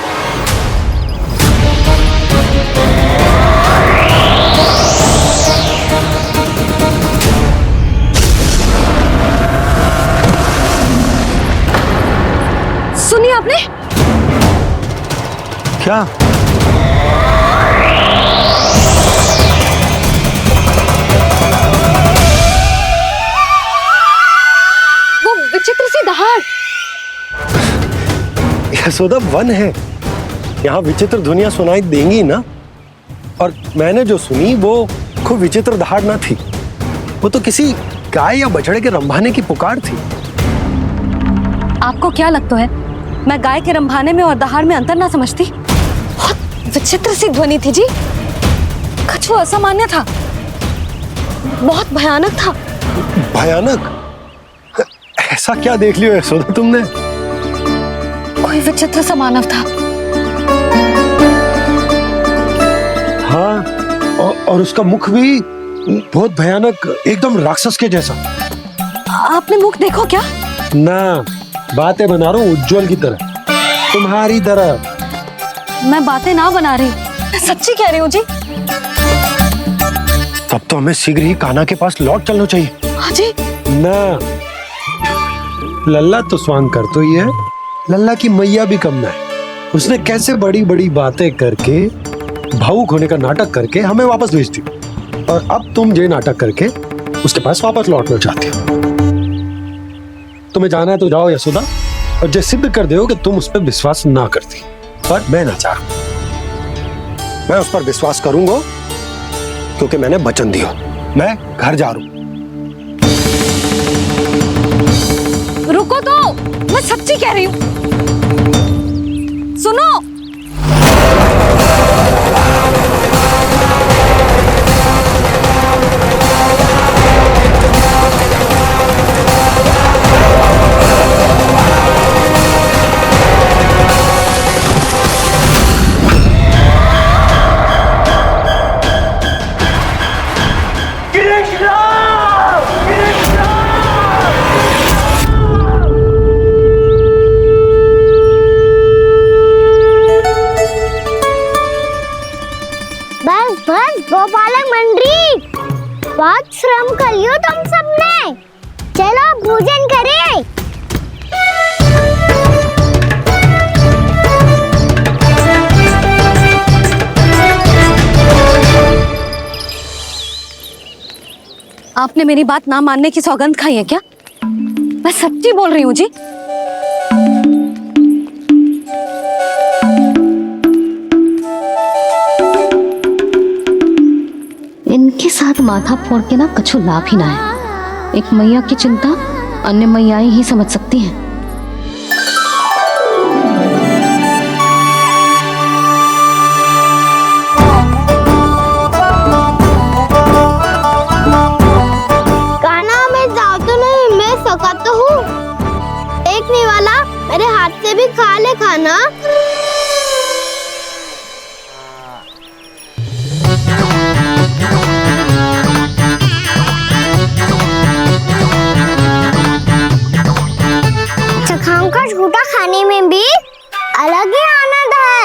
सुनिए आपने क्या? विचित्र सी दहाड़। यशोदा, वन है, यहाँ विचित्र ध्वनियां सुनाई देंगी ना। और मैंने जो सुनी वो खूब विचित्र दहाड़ ना थी, वो तो किसी गाय या बछड़े के रंभाने की पुकार थी। आपको क्या लगता है मैं गाय के रंभाने में और दहाड़ में अंतर ना समझती? बहुत विचित्र सी ध्वनि थी जी, कुछ वो असामान्य था, बहुत भयानक था। भयानक? ऐसा क्या देख लियो यशोदा तुमने? कोई विचित्र सा मानव था। हाँ, और उसका मुख भी बहुत भयानक, एकदम राक्षस के जैसा। आपने मुख देखो क्या? ना, बातें बना रहा हूँ उज्जवल की तरह, तुम्हारी तरह। मैं बातें ना बना रही, मैं सच्ची कह रही हूँ जी। तब तो हमें शीघ्र ही कान्हा के पास लौट चलना चाहिए। हाँ जी। ना, लल्ला तो स्वांग कर तो ही है, लल्ला की मैया भी कम ना है। उसने कैसे बड़ी बड़ी बातें करके, भावुक होने का नाटक करके हमें वापस भेज दी, और अब तुम ये नाटक करके उसके पास वापस लौटना चाहती हो। तुम्हें जाना है तो जाओ यशोदा, और ये सिद्ध कर दो कि तुम उस पर विश्वास ना करती। पर मैं ना चाह, मैं उस पर विश्वास करूंगा क्योंकि मैंने वचन दिया। मैं घर जा रहा हूं। रुको तो, मैं सच्ची कह रही हूँ, सुनो। बस गोपालक मंडली, बहुत श्रम कर लियो तुम सबने, चलो भोजन करें। आपने मेरी बात ना मानने की सौगंध खाई है क्या? मैं सच्ची बोल रही हूँ जी। इनके साथ माथा फोड़ के ना कछु लाभ ही ना है। एक मैया की चिंता अन्य मैयाएं ही समझ सकती हैं। कान्हा, मैं जाऊँ तो नहीं, मैं सका तो हूँ। देखने वाला मेरे हाथ से भी खा ले खाना। झूठा खाने में भी अलग ही आनंद है।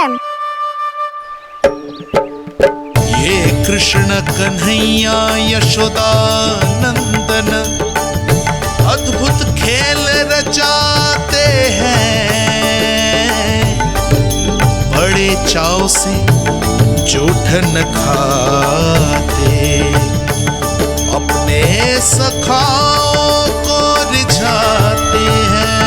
ये कृष्ण कन्हैया यशोदा नंदन अद्भुत खेल रचाते हैं, बड़े चाव से जूठन खाते, अपने सखाओं को रिझाते हैं।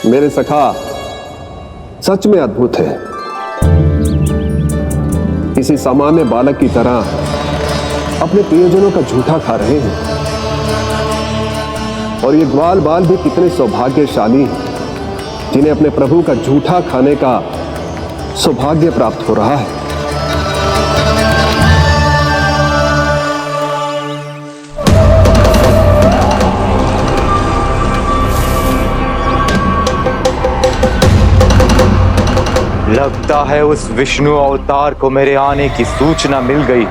मेरे सखा सच में अद्भुत है। किसी सामान्य बालक की तरह अपने प्रियजनों का झूठा खा रहे हैं। और ये ग्वाल बाल भी कितने सौभाग्यशाली हैं जिन्हें अपने प्रभु का झूठा खाने का सौभाग्य प्राप्त हो रहा है। लगता है उस विष्णु अवतार को मेरे आने की सूचना मिल गई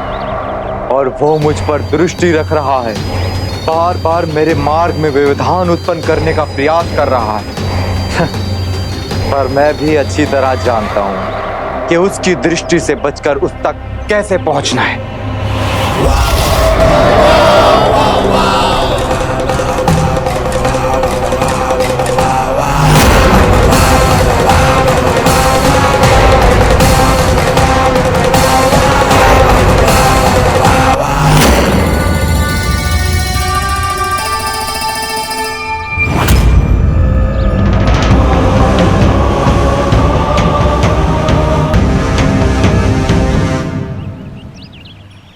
और वो मुझ पर दृष्टि रख रहा है। बार बार मेरे मार्ग में व्यवधान उत्पन्न करने का प्रयास कर रहा है। पर मैं भी अच्छी तरह जानता हूं कि उसकी दृष्टि से बचकर उस तक कैसे पहुंचना है।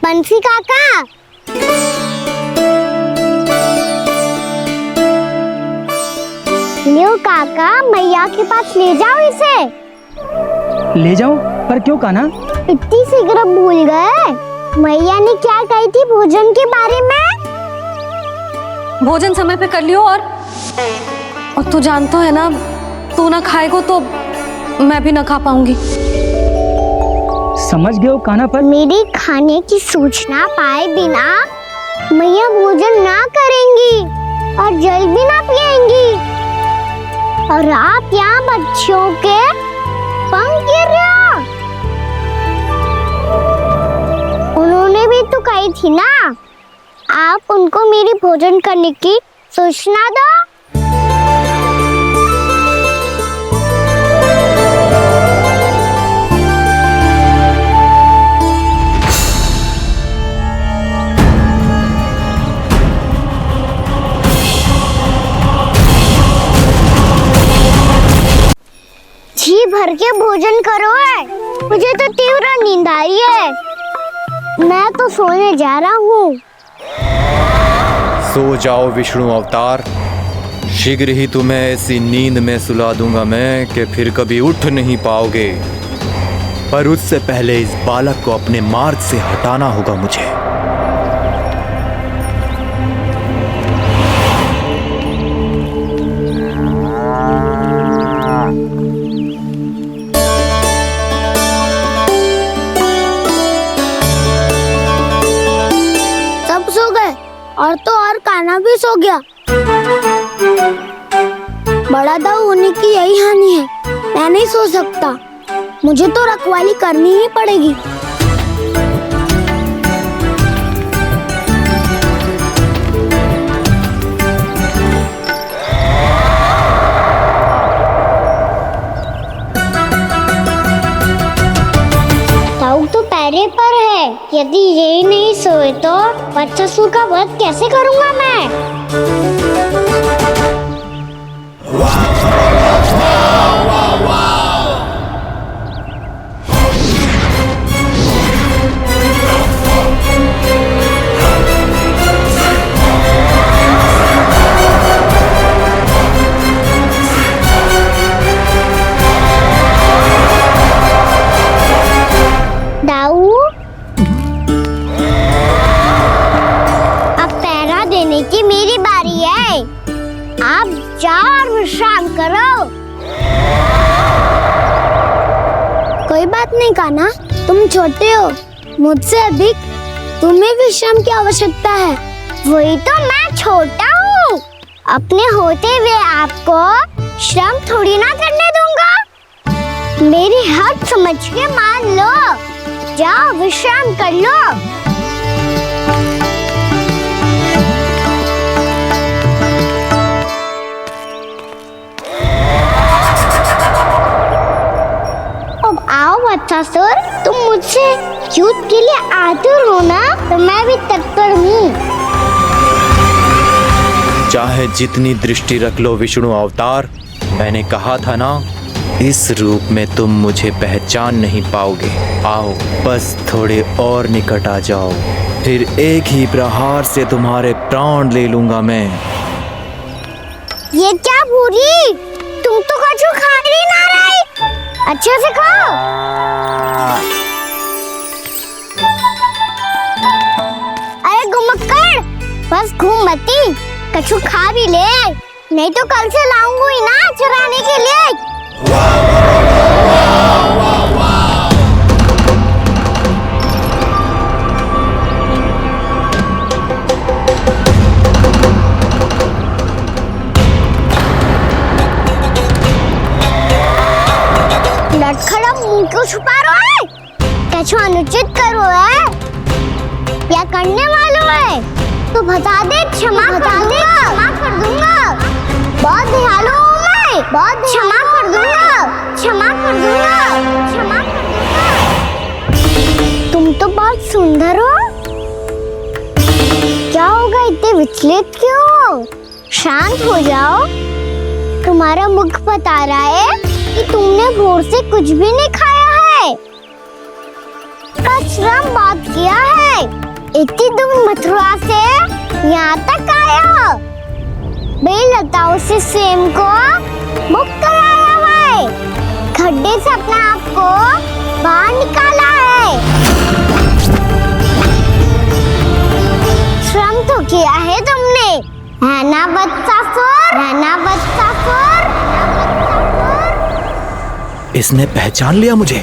बंसी काका, लियो काका, मैया के पास ले जाओ इसे। ले जाओ? पर क्यों कान्हा? इतनी शीघ्र भूल गए? मैया ने क्या कही थी भोजन के बारे में? भोजन समय पे कर लियो। और तू जानता है ना, तू ना खाएगा तो मैं भी ना खा पाऊंगी। समझ गए हो कान्हा? पर मेरी खाने की सूचना पाए बिना मैया भोजन ना करेंगी और जल भी ना पिएंगी। और आप यहाँ बच्चों के पंख गिर रहे हो। उन्होंने भी तो कही थी ना, आप उनको मेरी भोजन करने की सूचना दो। जी भर के भोजन करो है, मुझे तो तीव्र नींद आ रही है। मैं तो सोने जा रहा हूँ। सो जाओ विष्णु अवतार, शीघ्र ही तुम्हें ऐसी नींद में सुला दूंगा मैं कि फिर कभी उठ नहीं पाओगे। पर उससे पहले इस बालक को अपने मार्ग से हटाना होगा मुझे। और तो और कान्हा भी सो गया। बड़ा दाऊ होने की यही हानि है। मैं नहीं सो सकता, मुझे तो रखवाली करनी ही पड़ेगी। दाऊ तो पैरे पर है। यदि यही नहीं सोए तो बच्चासुर का वध कैसे करूंगा मैं? दाऊ, अब पहरा देने की मेरी बारी है। आप जाओ और विश्राम करो। कोई बात नहीं कान्हा, तुम छोटे हो, मुझसे अधिक तुम्हें विश्राम की आवश्यकता है। वही तो, मैं छोटा हूँ, अपने होते हुए आपको श्रम थोड़ी ना करने दूंगा। मेरी हद समझ के मान लो। जाओ विश्राम कर लो। अब आओ बच्चासुर, तुम मुझसे युद्ध के लिए आतुर हो ना, तो मैं भी तत्पर हूँ। चाहे जितनी दृष्टि रख लो विष्णु अवतार, मैंने कहा था ना, इस रूप में तुम मुझे पहचान नहीं पाओगे। आओ बस थोड़े और निकट आ जाओ, फिर एक ही प्रहार से तुम्हारे प्राण ले लूंगा मैं। ये क्या पूरी, तुम तो कछु खा ही ना रही, अच्छे से खाओ। अरे घुमक्कड़, बस घूम मती, कछु खा भी ले, नहीं तो कल से लाऊंगी ना चुराने के लिए। लटखड़ा मुंह क्यों छुपा रहा है? कछु अनुचित करो है या करने वालों है तो बता दे, क्षमा कर दूंगा। बहुत दयालु हूँ मैं, बहुत क्षमा कर दूंगा। तुम तो बहुत सुंदर हो, क्या होगा इतने विचलित क्यों हो? शांत हो जाओ, तुम्हारा मुख बता रहा है कि तुमने भोर से कुछ भी नहीं खाया है, कचरा बात किया है, इतनी दूर मथुरा से यहाँ तक आया हो, बेलताओं से सेम को मुक्त कराया है, खड्डे से अपने आप को बाहर निकाला है, श्रम तो किया है तुमने, है ना बदसासुर, है ना बदसासुर? इसने पहचान लिया मुझे।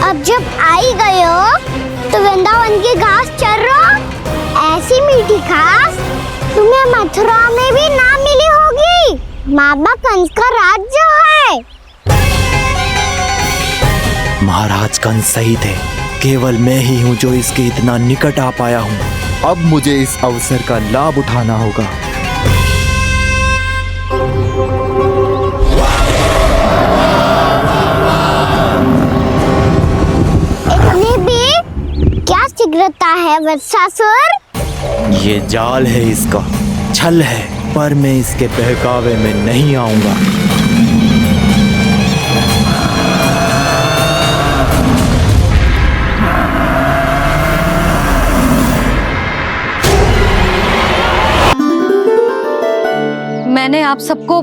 अब जब आई गए हो तो वृंदावन की घास चर रहो, ऐसी मीठी घास तुम्हें मथुरा में भी ना मिली होगी। मामा कंस का राज्य है। महाराज कंस सही थे, केवल मैं ही हूँ जो इसके इतना निकट आ पाया हूँ। अब मुझे इस अवसर का लाभ उठाना होगा। इतनी भी क्या शीघ्रता है वत्सासुर? ये जाल है इसका, छल है, पर मैं इसके बहकावे में नहीं आऊंगा। मैंने आप सबको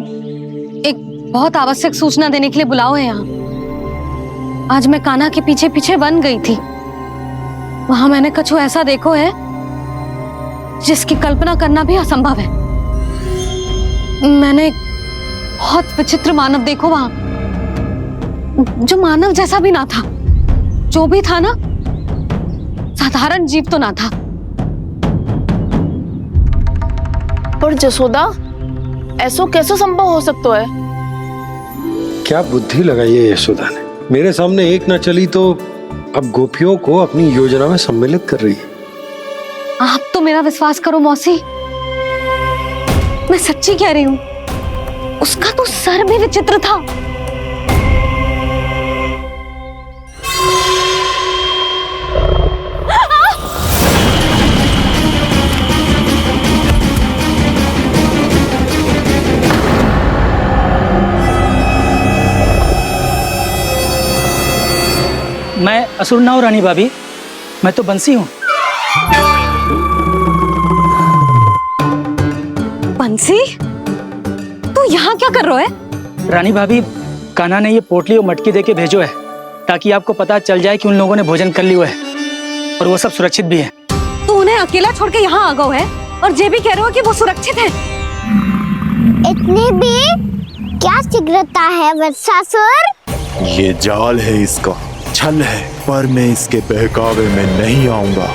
एक बहुत आवश्यक सूचना देने के लिए बुलाओ है यहाँ। आज मैं कान्हा के पीछे पीछे वन गई थी, वहां मैंने कछु ऐसा देखो है जिसकी कल्पना करना भी असंभव है। मैंने बहुत विचित्र मानव देखो वहां, जो मानव जैसा भी ना था, जो भी था ना साधारण जीव तो ना था। पर जसोदा, ऐसा कैसे संभव हो सकता है? क्या बुद्धि लगाई है यशोदा ने, मेरे सामने एक ना चली तो अब गोपियों को अपनी योजना में सम्मिलित कर रही है। आप तो मेरा विश्वास करो मौसी, मैं सच्ची कह रही हूँ, उसका तो सर भी विचित्र था। मैं असुर ना हूं रानी भाभी, मैं तो बंसी हूँ। बंसी, तू यहाँ क्या कर रहा है? रानी भाभी, कान्हा ने ये पोटली और मटकी देके भेजो है ताकि आपको पता चल जाए कि उन लोगों ने भोजन कर लिया है और वो सब सुरक्षित भी है। तू उन्हें अकेला छोड़ के यहाँ आ गए है और ये भी कह रहे हो कि वो सुरक्षित है। इतनी भी क्या शीघ्रता है वत्सासुर? ये जाल है इसका, छल है, पर मैं इसके बहकावे में नहीं आऊंगा।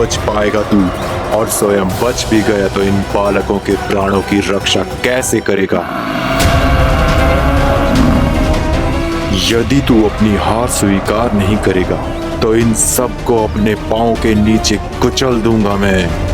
बच पाएगा तू, और स्वयं बच भी गया तो इन बालकों के प्राणों की रक्षा कैसे करेगा? यदि तू अपनी हार स्वीकार नहीं करेगा तो इन सबको अपने पांव के नीचे कुचल दूंगा मैं।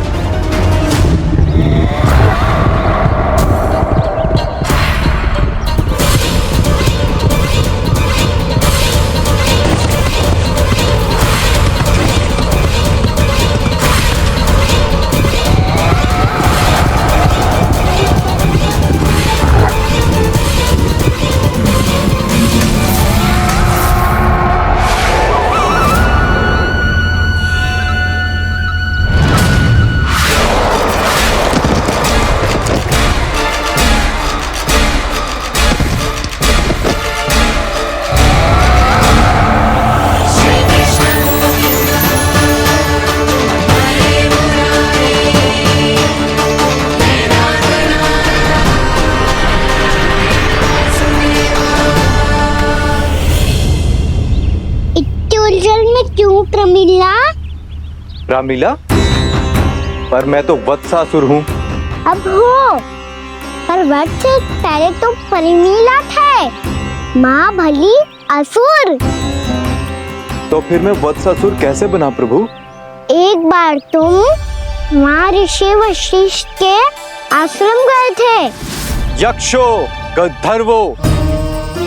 क्यों प्रमिला? रामीला, पर मैं तो वत्सासुर हूँ। अब हो, पर वट से पहले तो प्रमिला थे, माँ भली असुर। तो फिर मैं वत्सासुर कैसे बना प्रभु? एक बार तुम माँ ऋषि वशिष्ठ के आश्रम गए थे। यक्षो, गंधर्वों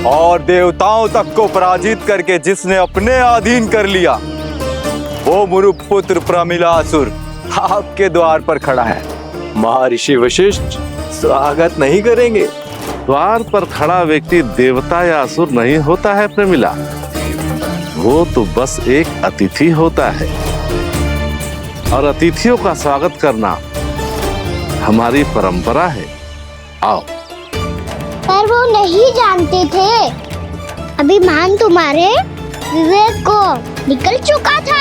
और देवताओं तक को पराजित करके जिसने अपने अधीन कर लिया, वो मुरुपुत्र प्रमिलासुर आपके द्वार पर खड़ा है। महर्षि वशिष्ठ स्वागत नहीं करेंगे? द्वार पर खड़ा व्यक्ति देवता या असुर नहीं होता है प्रमिला, वो तो बस एक अतिथि होता है, और अतिथियों का स्वागत करना हमारी परंपरा है। आओ। पर वो नहीं जानते थे, अभिमान तुम्हारे विवेक को निकल चुका था।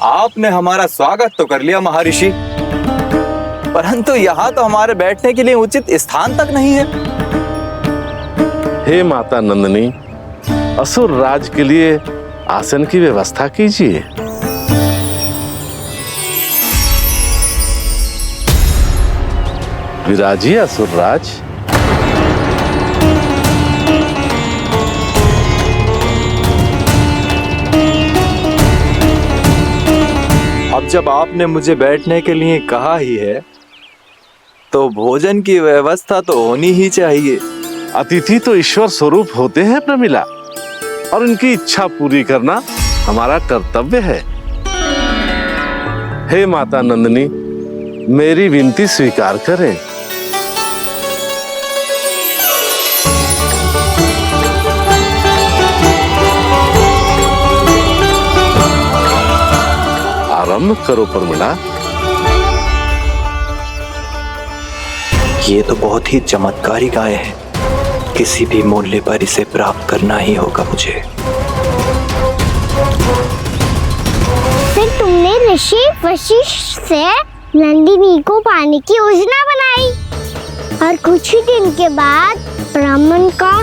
आपने हमारा स्वागत तो कर लिया महर्षि, परंतु यहाँ तो हमारे बैठने के लिए उचित स्थान तक नहीं है। हे माता नंदिनी, असुर राज के लिए आसन की व्यवस्था कीजिए। विराजिए असुर राज। अब जब आपने मुझे बैठने के लिए कहा ही है, तो भोजन की व्यवस्था तो होनी ही चाहिए। अतिथि तो ईश्वर स्वरूप होते हैं प्रमिला, और उनकी इच्छा पूरी करना हमारा कर्तव्य है। हे माता नंदिनी, मेरी विनती स्वीकार करें। आरंभ करो प्रमिला। ये तो बहुत ही चमत्कारी गाय है, किसी भी मूल्य पर इसे प्राप्त करना ही होगा मुझे। फिर तुमने ऋषि वशिष्ठ से नंदिनी को पाने की योजना बनाई, और कुछ ही दिन के बाद ब्राह्मण का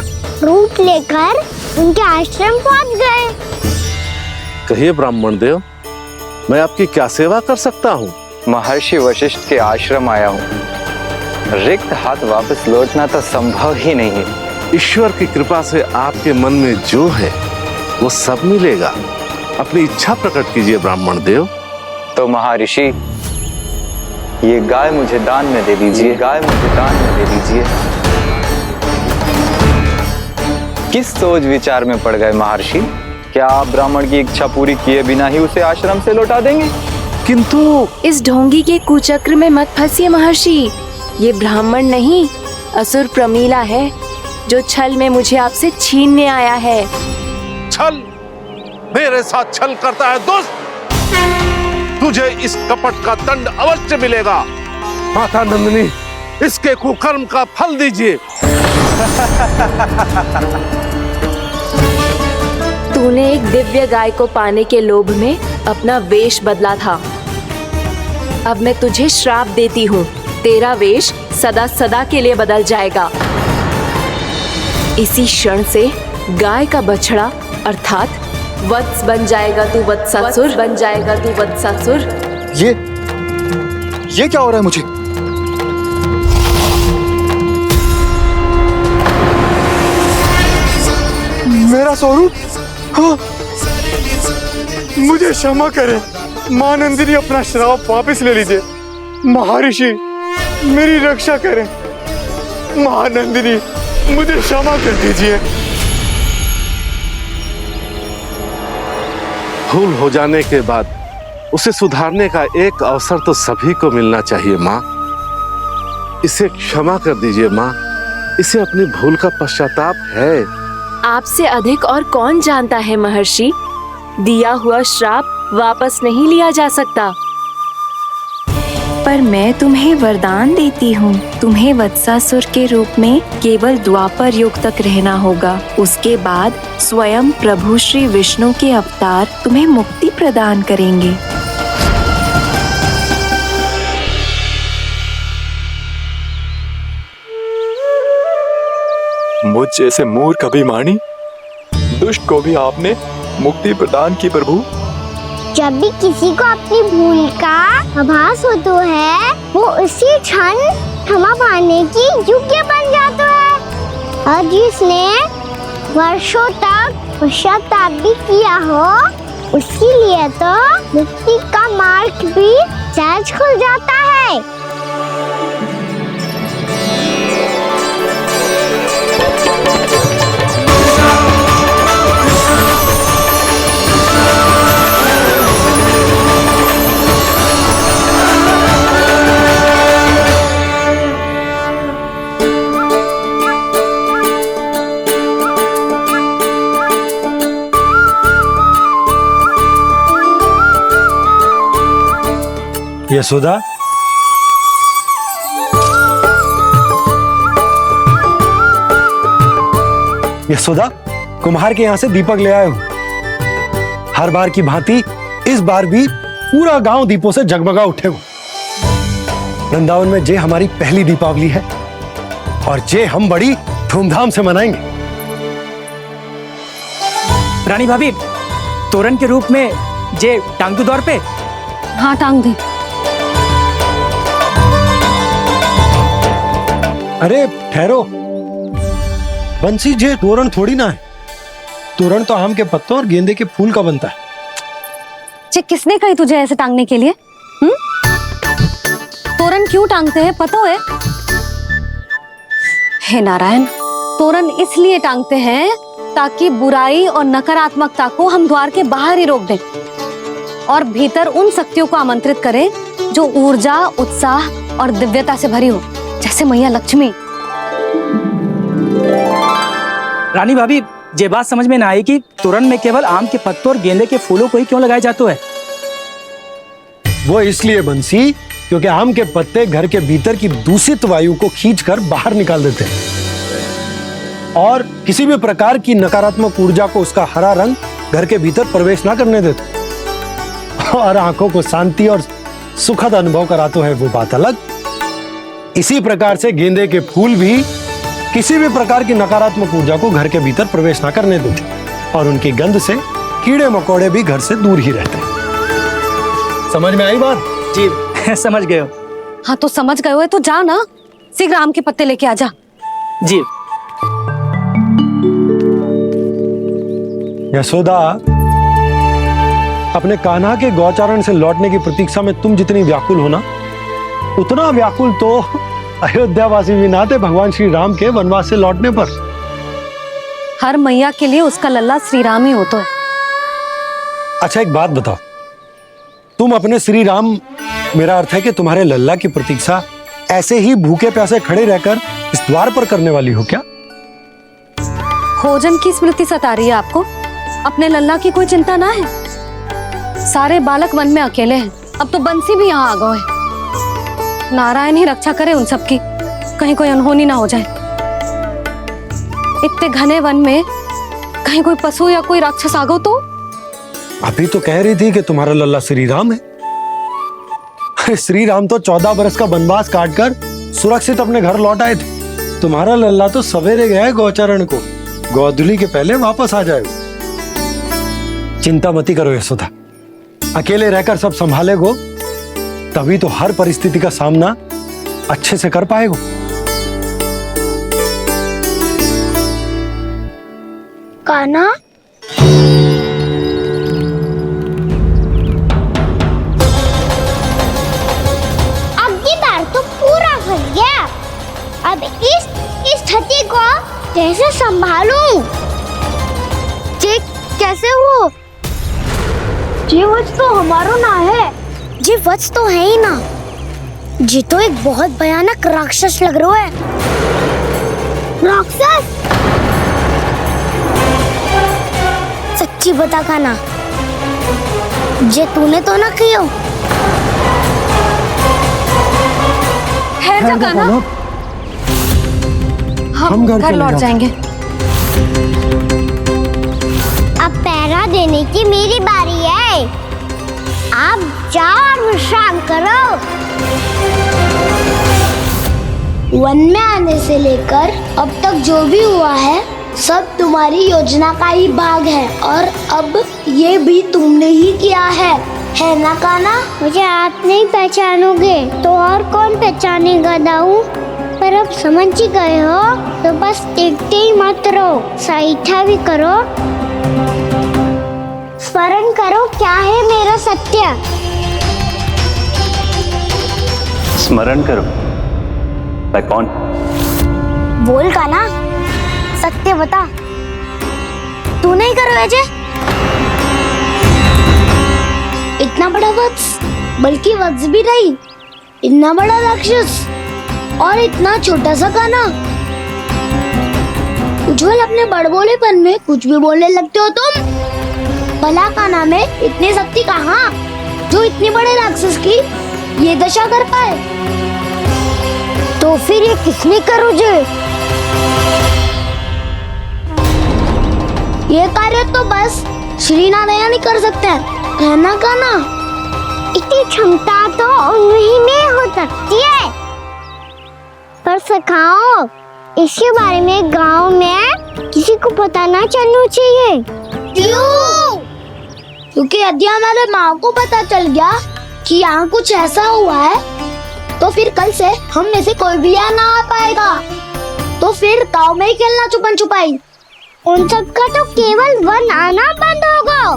रूप लेकर उनके आश्रम पहुंच गए। कहिए ब्राह्मण देव, मैं आपकी क्या सेवा कर सकता हूँ? महर्षि वशिष्ठ के आश्रम आया हूँ। रिक्त हाथ वापस लौटना तो संभव ही नहीं है। ईश्वर की कृपा से आपके मन में जो है वो सब मिलेगा। अपनी इच्छा प्रकट कीजिए ब्राह्मण देव। तो महर्षि, ये गाय मुझे दान में दे दीजिए। गाय मुझे दान में दे दीजिए। किस सोच विचार में पड़ गए महर्षि? क्या आप ब्राह्मण की इच्छा पूरी किए बिना ही उसे आश्रम से लौटा देंगे? किंतु इस ढोंगी के कुचक्र में मत फंसिए महर्षि। ये ब्राह्मण नहीं, असुर प्रमिला है, जो छल में मुझे आपसे छीनने आया है। छल? मेरे साथ छल करता है दुष्ट? तुझे इस कपट का दंड अवश्य मिलेगा। माता नंदिनी, इसके कुकर्म का फल दीजिए। तूने एक दिव्य गाय को पाने के लोभ में अपना वेश बदला था। अब मैं तुझे श्राप देती हूँ, तेरा वेश सदा सदा के लिए बदल जाएगा। इसी क्षण से गाय का बछड़ा अर्थात वत्स बन जाएगा तू वत्सासुर, बन जाएगा तू वत्सासुर। ये क्या हो रहा है मुझे? मेरा स्वरूप? हाँ। मुझे क्षमा करें मां नंदिनी, अपना श्राप वापस ले लीजिए। महर्षि मेरी रक्षा करें। महानंदिनी मुझे क्षमा कर दीजिए। भूल हो जाने के बाद उसे सुधारने का एक अवसर तो सभी को मिलना चाहिए माँ। इसे क्षमा कर दीजिए माँ, इसे अपनी भूल का पश्चाताप है। आपसे अधिक और कौन जानता है महर्षि, दिया हुआ श्राप वापस नहीं लिया जा सकता। पर मैं तुम्हें वरदान देती हूँ, तुम्हें वत्सासुर के रूप में केवल द्वापर युग तक रहना होगा। उसके बाद स्वयं प्रभु श्री विष्णु के अवतार तुम्हें मुक्ति प्रदान करेंगे। मुझ जैसे मूर्ख अभिमानी दुष्ट को भी आपने मुक्ति प्रदान की प्रभु। जब भी किसी को अपनी भूल का आभास होता है, वो उसी क्षण क्षमा पाने की योग्य बन जाता है। और जिसने वर्षों तक पश्चाताप भी किया हो, उसके लिए तो मुक्ति का मार्ग भी सहज खुल जाता है। यशोदा, यशोदा, कुम्हार के यहाँ से दीपक ले आए हूँ। हर बार की भांति इस बार भी पूरा गांव दीपों से जगमगा उठे हो। वृंदावन में जे हमारी पहली दीपावली है और जे हम बड़ी धूमधाम से मनाएंगे। रानी भाभी, तोरण के रूप में जे टांग दो दौर पे। हाँ, टांग दे। अरे ठहरो, बंसी, जे तोरण थोड़ी ना है। तोरण तो आम के पत्तों और गेंदे के फूल का बनता है। जे किसने कही तुझे ऐसे टांगने के लिए? तोरण क्यों टांगते हैं पता है? हे नारायण, तोरण इसलिए टांगते हैं ताकि बुराई और नकारात्मकता को हम द्वार के बाहर ही रोक दें और भीतर उन शक्तियों को आमंत्रित करें जो ऊर्जा, उत्साह और दिव्यता से भरी हो, जैसे मैया लक्ष्मी। रानी भाभी, ये बात समझ में ना आई कि तोरण में केवल आम के पत्तों और गेंदे के फूलों को ही क्यों लगाया जाता है? वो इसलिए बंसी, क्योंकि आम के पत्ते घर के भीतर की दूषित वायु को खींचकर बाहर निकाल देते हैं और किसी भी प्रकार की नकारात्मक ऊर्जा को उसका हरा रंग घर के भीतर प्रवेश ना करने देते और आंखों को शांति और सुखद अनुभव कराते है, वो बात अलग। इसी प्रकार से गेंदे के फूल भी किसी भी प्रकार की नकारात्मक ऊर्जा को घर के भीतर प्रवेश ना करने देते और उनकी गंध से कीड़े मकोड़े भी घर से दूर ही रहते हैं। समझ में आई बात? जी समझ गए हो। हाँ, तो समझ गए हो तो जा ना, शीघ्र आम के पत्ते लेके आजा। जी। यशोदा, अपने कान्हा के गौचारण से लौटने की प्रतीक्षा में तुम जितनी व्याकुल हो ना, उतना व्याकुल तो अयोध्यावासी भी ना थे भगवान श्री राम के वनवास से लौटने पर। हर मैया के लिए उसका लल्ला श्री राम ही होता है। अच्छा, एक बात बताओ, तुम अपने श्री राम, मेरा अर्थ है कि तुम्हारे लल्ला की प्रतीक्षा ऐसे ही भूखे प्यासे खड़े रहकर इस द्वार पर करने वाली हो क्या? भोजन की स्मृति सता रही है आपको? अपने लल्ला की कोई चिंता ना है। सारे बालक वन में अकेले हैं, अब तो बंसी भी यहाँ आ गए हैं। नारायण ही रक्षा करे उन सबकी, कहीं कोई अनहोनी ना हो जाए। इतने घने वन में कहीं कोई पशु या कोई राक्षस आ गो तो? अभी तो कह रही थी कि तुम्हारा लल्ला श्री राम है। अरे श्री राम तो 14 बरस का वनवास काटकर सुरक्षित अपने घर लौट आए थे। तुम्हारा लल्ला तो सवेरे गया है गौचरण को, गोधूली के पहले वापस आ जाएगा। चिंता मती करो यशोदा, अकेले रहकर सब संभालेगो तभी तो हर परिस्थिति का सामना अच्छे से कर पाएगा। कान्हा, अब की बार तो पूरा फंस गया। अब इस स्थिति को कैसे संभालूं? ये कैसे हो? ये वत्स तो हमारा ना है। ये वत्स तो है ही ना। ये तो एक बहुत भयानक राक्षस लग रहा है। राक्षस? सच्ची बता कान्हा, ये तूने तो ना किया? है जा कान्हा, हम घर लौट जाएंगे। अब पहरा देने की मेरी बारी है। आप जाओ और विश्राम करो। वन में आने से लेकर अब तक जो भी हुआ है सब तुम्हारी योजना का ही भाग है, और अब ये भी तुमने ही किया है ना कान्हा? मुझे आप नहीं पहचानोगे तो और कौन पहचानेगा दाऊ? पर अब समझ ही गए हो तो बस देखते ही मत रहो, सईठा भी करो। स्मरण करो क्या है मेरा सत्य। स्मरण करो। मैं कौन? बोल कान्हा, सत्य बता। तू नहीं करो अजय? इतना बड़ा वत्स, बल्कि वत्स भी नहीं, इतना बड़ा राक्षस और इतना छोटा सा कान्हा। उज्जवल, अपने बड़बोलेपन में कुछ भी बोलने लगते हो तुम। भला कान्हा में इतनी शक्ति कहाँ जो इतनी बड़े राक्षस की ये दशा कर पाए? तो फिर ये किसने करो जे? ये कार्य तो बस श्री नारायण ही कर सकते हैं, है ना कान्हा? इतनी क्षमता तो उन्हीं में हो सकती है। पर सखाओ, इसके बारे में गांव में किसी को पता ना चलना चाहिए। क्यों? क्योंकि यदि हमारे माँ को पता चल गया कि यहाँ कुछ ऐसा हुआ है, तो फिर कल से हम में से कोई भी यहाँ ना आ पाएगा। तो फिर गाँव में ही खेलना छुपन छुपाई। उन सबका तो केवल वन आना बंद होगा।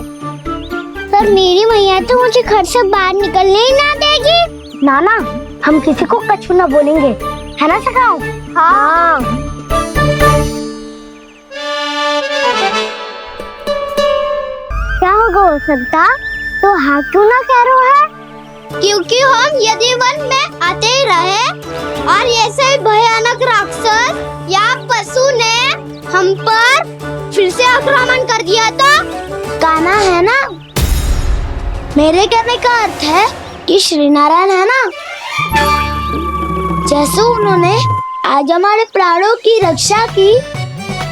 पर मेरी मैया तो मुझे घर से बाहर निकलने ही ना देगी। नाना, हम किसी को कछु ना बोलेंगे, है ना सखाओ? हाँ। क्या होगा हो सकता? तो हाँ क्यों ना कह रहा है? क्योंकि हम यदि वन में आते ही रहे और ऐसे भयानक राक्षस या पशु ने हम पर फिर से आक्रमण कर दिया तो कान्हा, है ना? मेरे कहने का अर्थ है कि श्री नारायण है ना, जैसे उन्होंने आज हमारे प्राणों की रक्षा की,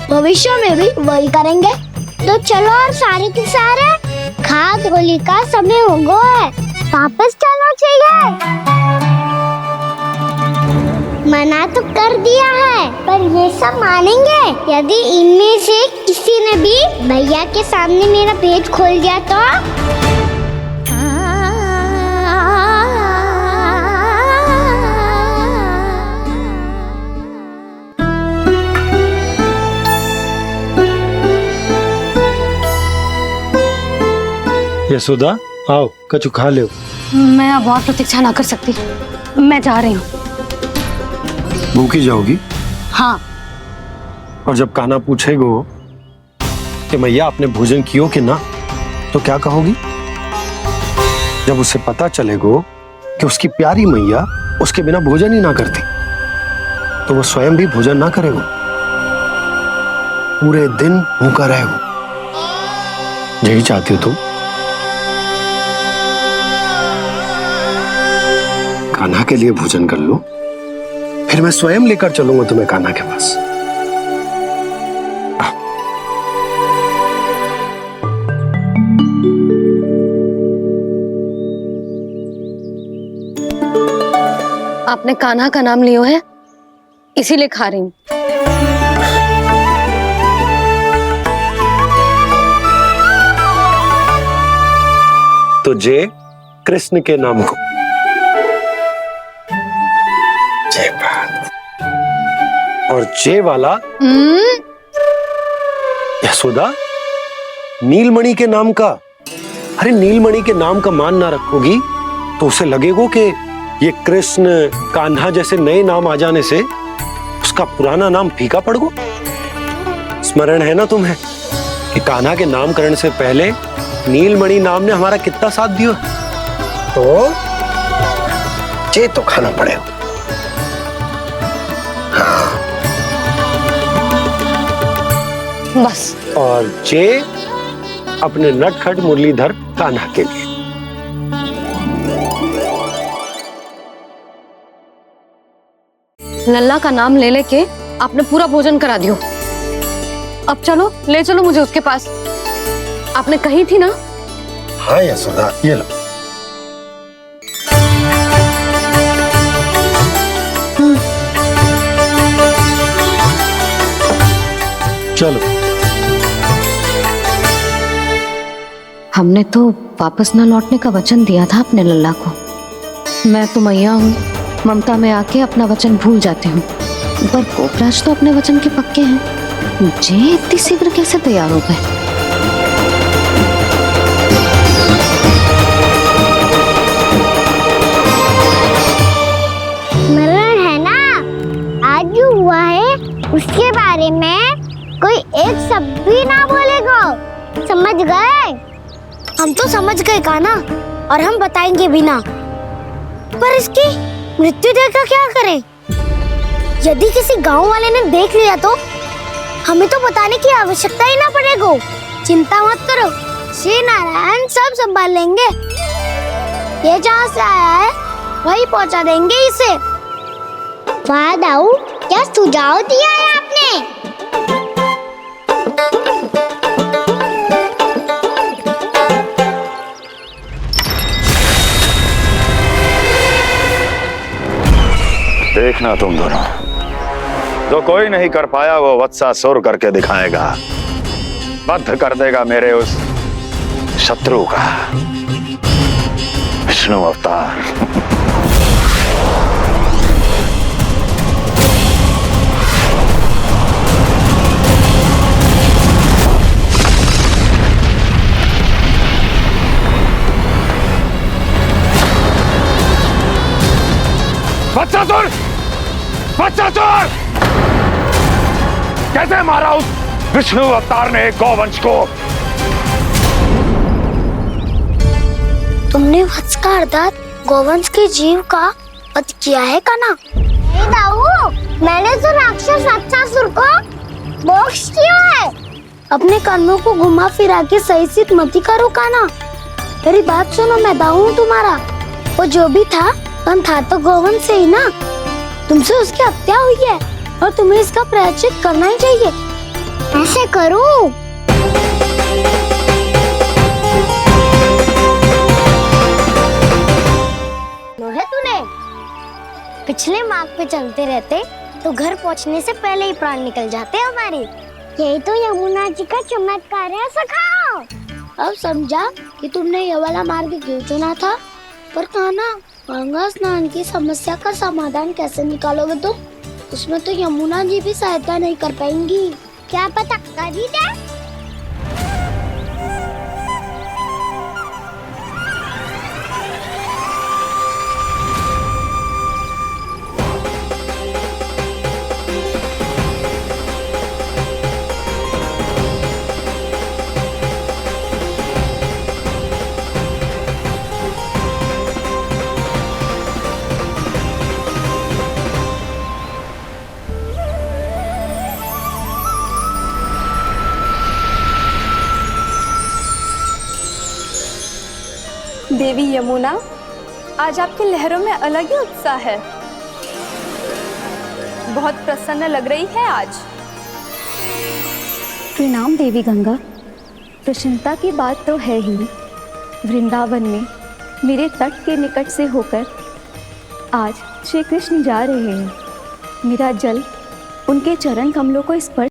भविष्य में भी वही करेंगे। तो चलो और सारे के सारे खाद होली का समय हो गया है, वापस चलना चाहिए। मना तो कर दिया है, पर ये सब मानेंगे यदि इनमें से किसी ने भी भैया के सामने मेरा पेट खोल दिया तो? यशोदा, आओ कछु खा लो। मैं अब और प्रतीक्षा ना कर सकती, मैं जा रही हूँ। भूखी जाओगी? हाँ। और जब कान्हा पूछेगो कि मैया आपने भोजन कियो कि ना, तो क्या कहोगी? जब उसे पता चलेगो कि उसकी प्यारी मैया उसके बिना भोजन ही ना करती, तो वो स्वयं भी भोजन ना करेगो, पूरे दिन भूखा रहेगो। यही चाहती हो तुम? कान्हा के लिए भोजन कर लो, फिर मैं स्वयं लेकर चलूंगा तुम्हें कान्हा के पास। आपने कान्हा का नाम लियो है, इसीलिए खा रही हूँ। तो जे कृष्ण के नाम को ये बात। और जे वाला यशोदा, नीलमणि के नाम का, अरे नीलमणि के नाम का मान ना रखोगी तो उसे लगेगा कि ये कृष्ण कान्हा जैसे नए नाम आ जाने से उसका पुराना नाम फीका पड़ गो। स्मरण है ना तुम्हें कि कान्हा के नामकरण से पहले नीलमणि नाम ने हमारा कितना साथ दिया। तो जे तो खाना पड़ेगा। हाँ। बस। और जे अपने नटखट मुरलीधर कान्हा के लिए। लल्ला का नाम ले लेके आपने पूरा भोजन करा दियो। अब चलो, ले चलो मुझे उसके पास। आपने कही थी ना। हाँ यशोदा, ये लो। चलो। हमने तो वापस ना लौटने का वचन दिया था अपने लल्ला को। मैं तो मैया हूँ, ममता में आके अपना वचन भूल जाती हूँ, पर गोपराज तो अपने वचन के पक्के हैं। जे इतनी शीघ्र कैसे तैयार हो गए? स्मरण है ना, आज जो हुआ है उसके बारे में कोई एक शब्द भी ना बोलेगा। समझ गए? हम तो समझ गए कान्हा, और हम बताएंगे भी ना। पर इसकी मृत्यु देखकर क्या करें? यदि किसी गांव वाले ने देख लिया तो हमें तो बताने की आवश्यकता ही ना पड़ेगा। चिंता मत करो, श्री नारायण सब संभाल लेंगे। ये जहाँ से आया है वही पहुँचा देंगे इसे। वाह दाऊ, क्या सुझाव दिया है आपने। देखना तुम दोनों, जो कोई नहीं कर पाया वो वत्सासुर करके दिखाएगा। बद्ध कर देगा मेरे उस शत्रु का विष्णु अवतार। वत्सासुर! वत्सासुर! कैसे मारा उस विष्णु अवतार ने गौवंश को? तुमने वत्स का अर्थात गौवंश के जीव का वध किया है कान्हा? नहीं दाऊ, मैंने तो राक्षस वत्सासुर को मोक्ष किया है। अपने कर्मों को घुमा फिरा के सही सिद्ध मत करो कान्हा। मेरी बात सुनो, मैं दाऊ हूँ तुम्हारा। वो जो भी था था तो गोवंश से ही ना। तुमसे उसकी हत्या हुई है और तुम्हें इसका प्रायश्चित करना ही चाहिए। ऐसे करूं? है तूने पिछले मार्ग पे चलते रहते तो घर पहुंचने से पहले ही प्राण निकल जाते हमारे। यही तो यमुना जी का चमत्कार है सखा। अब समझा कि तुमने ये वाला मार्ग क्यों चुना था। पर कान्हा, गंगा स्नान की समस्या का समाधान कैसे निकालोगे तुम? उसमें तो यमुना जी भी सहायता नहीं कर पाएंगी। क्या पता कर ही दे। देवी यमुना, आज आपकी लहरों में अलग ही उत्साह है। बहुत प्रसन्न लग रही है आज। प्रणाम देवी गंगा। प्रसन्नता की बात तो है ही। वृंदावन में मेरे तट के निकट से होकर आज श्री कृष्ण जा रहे हैं। मेरा जल उनके चरण कमलों को स्पर्श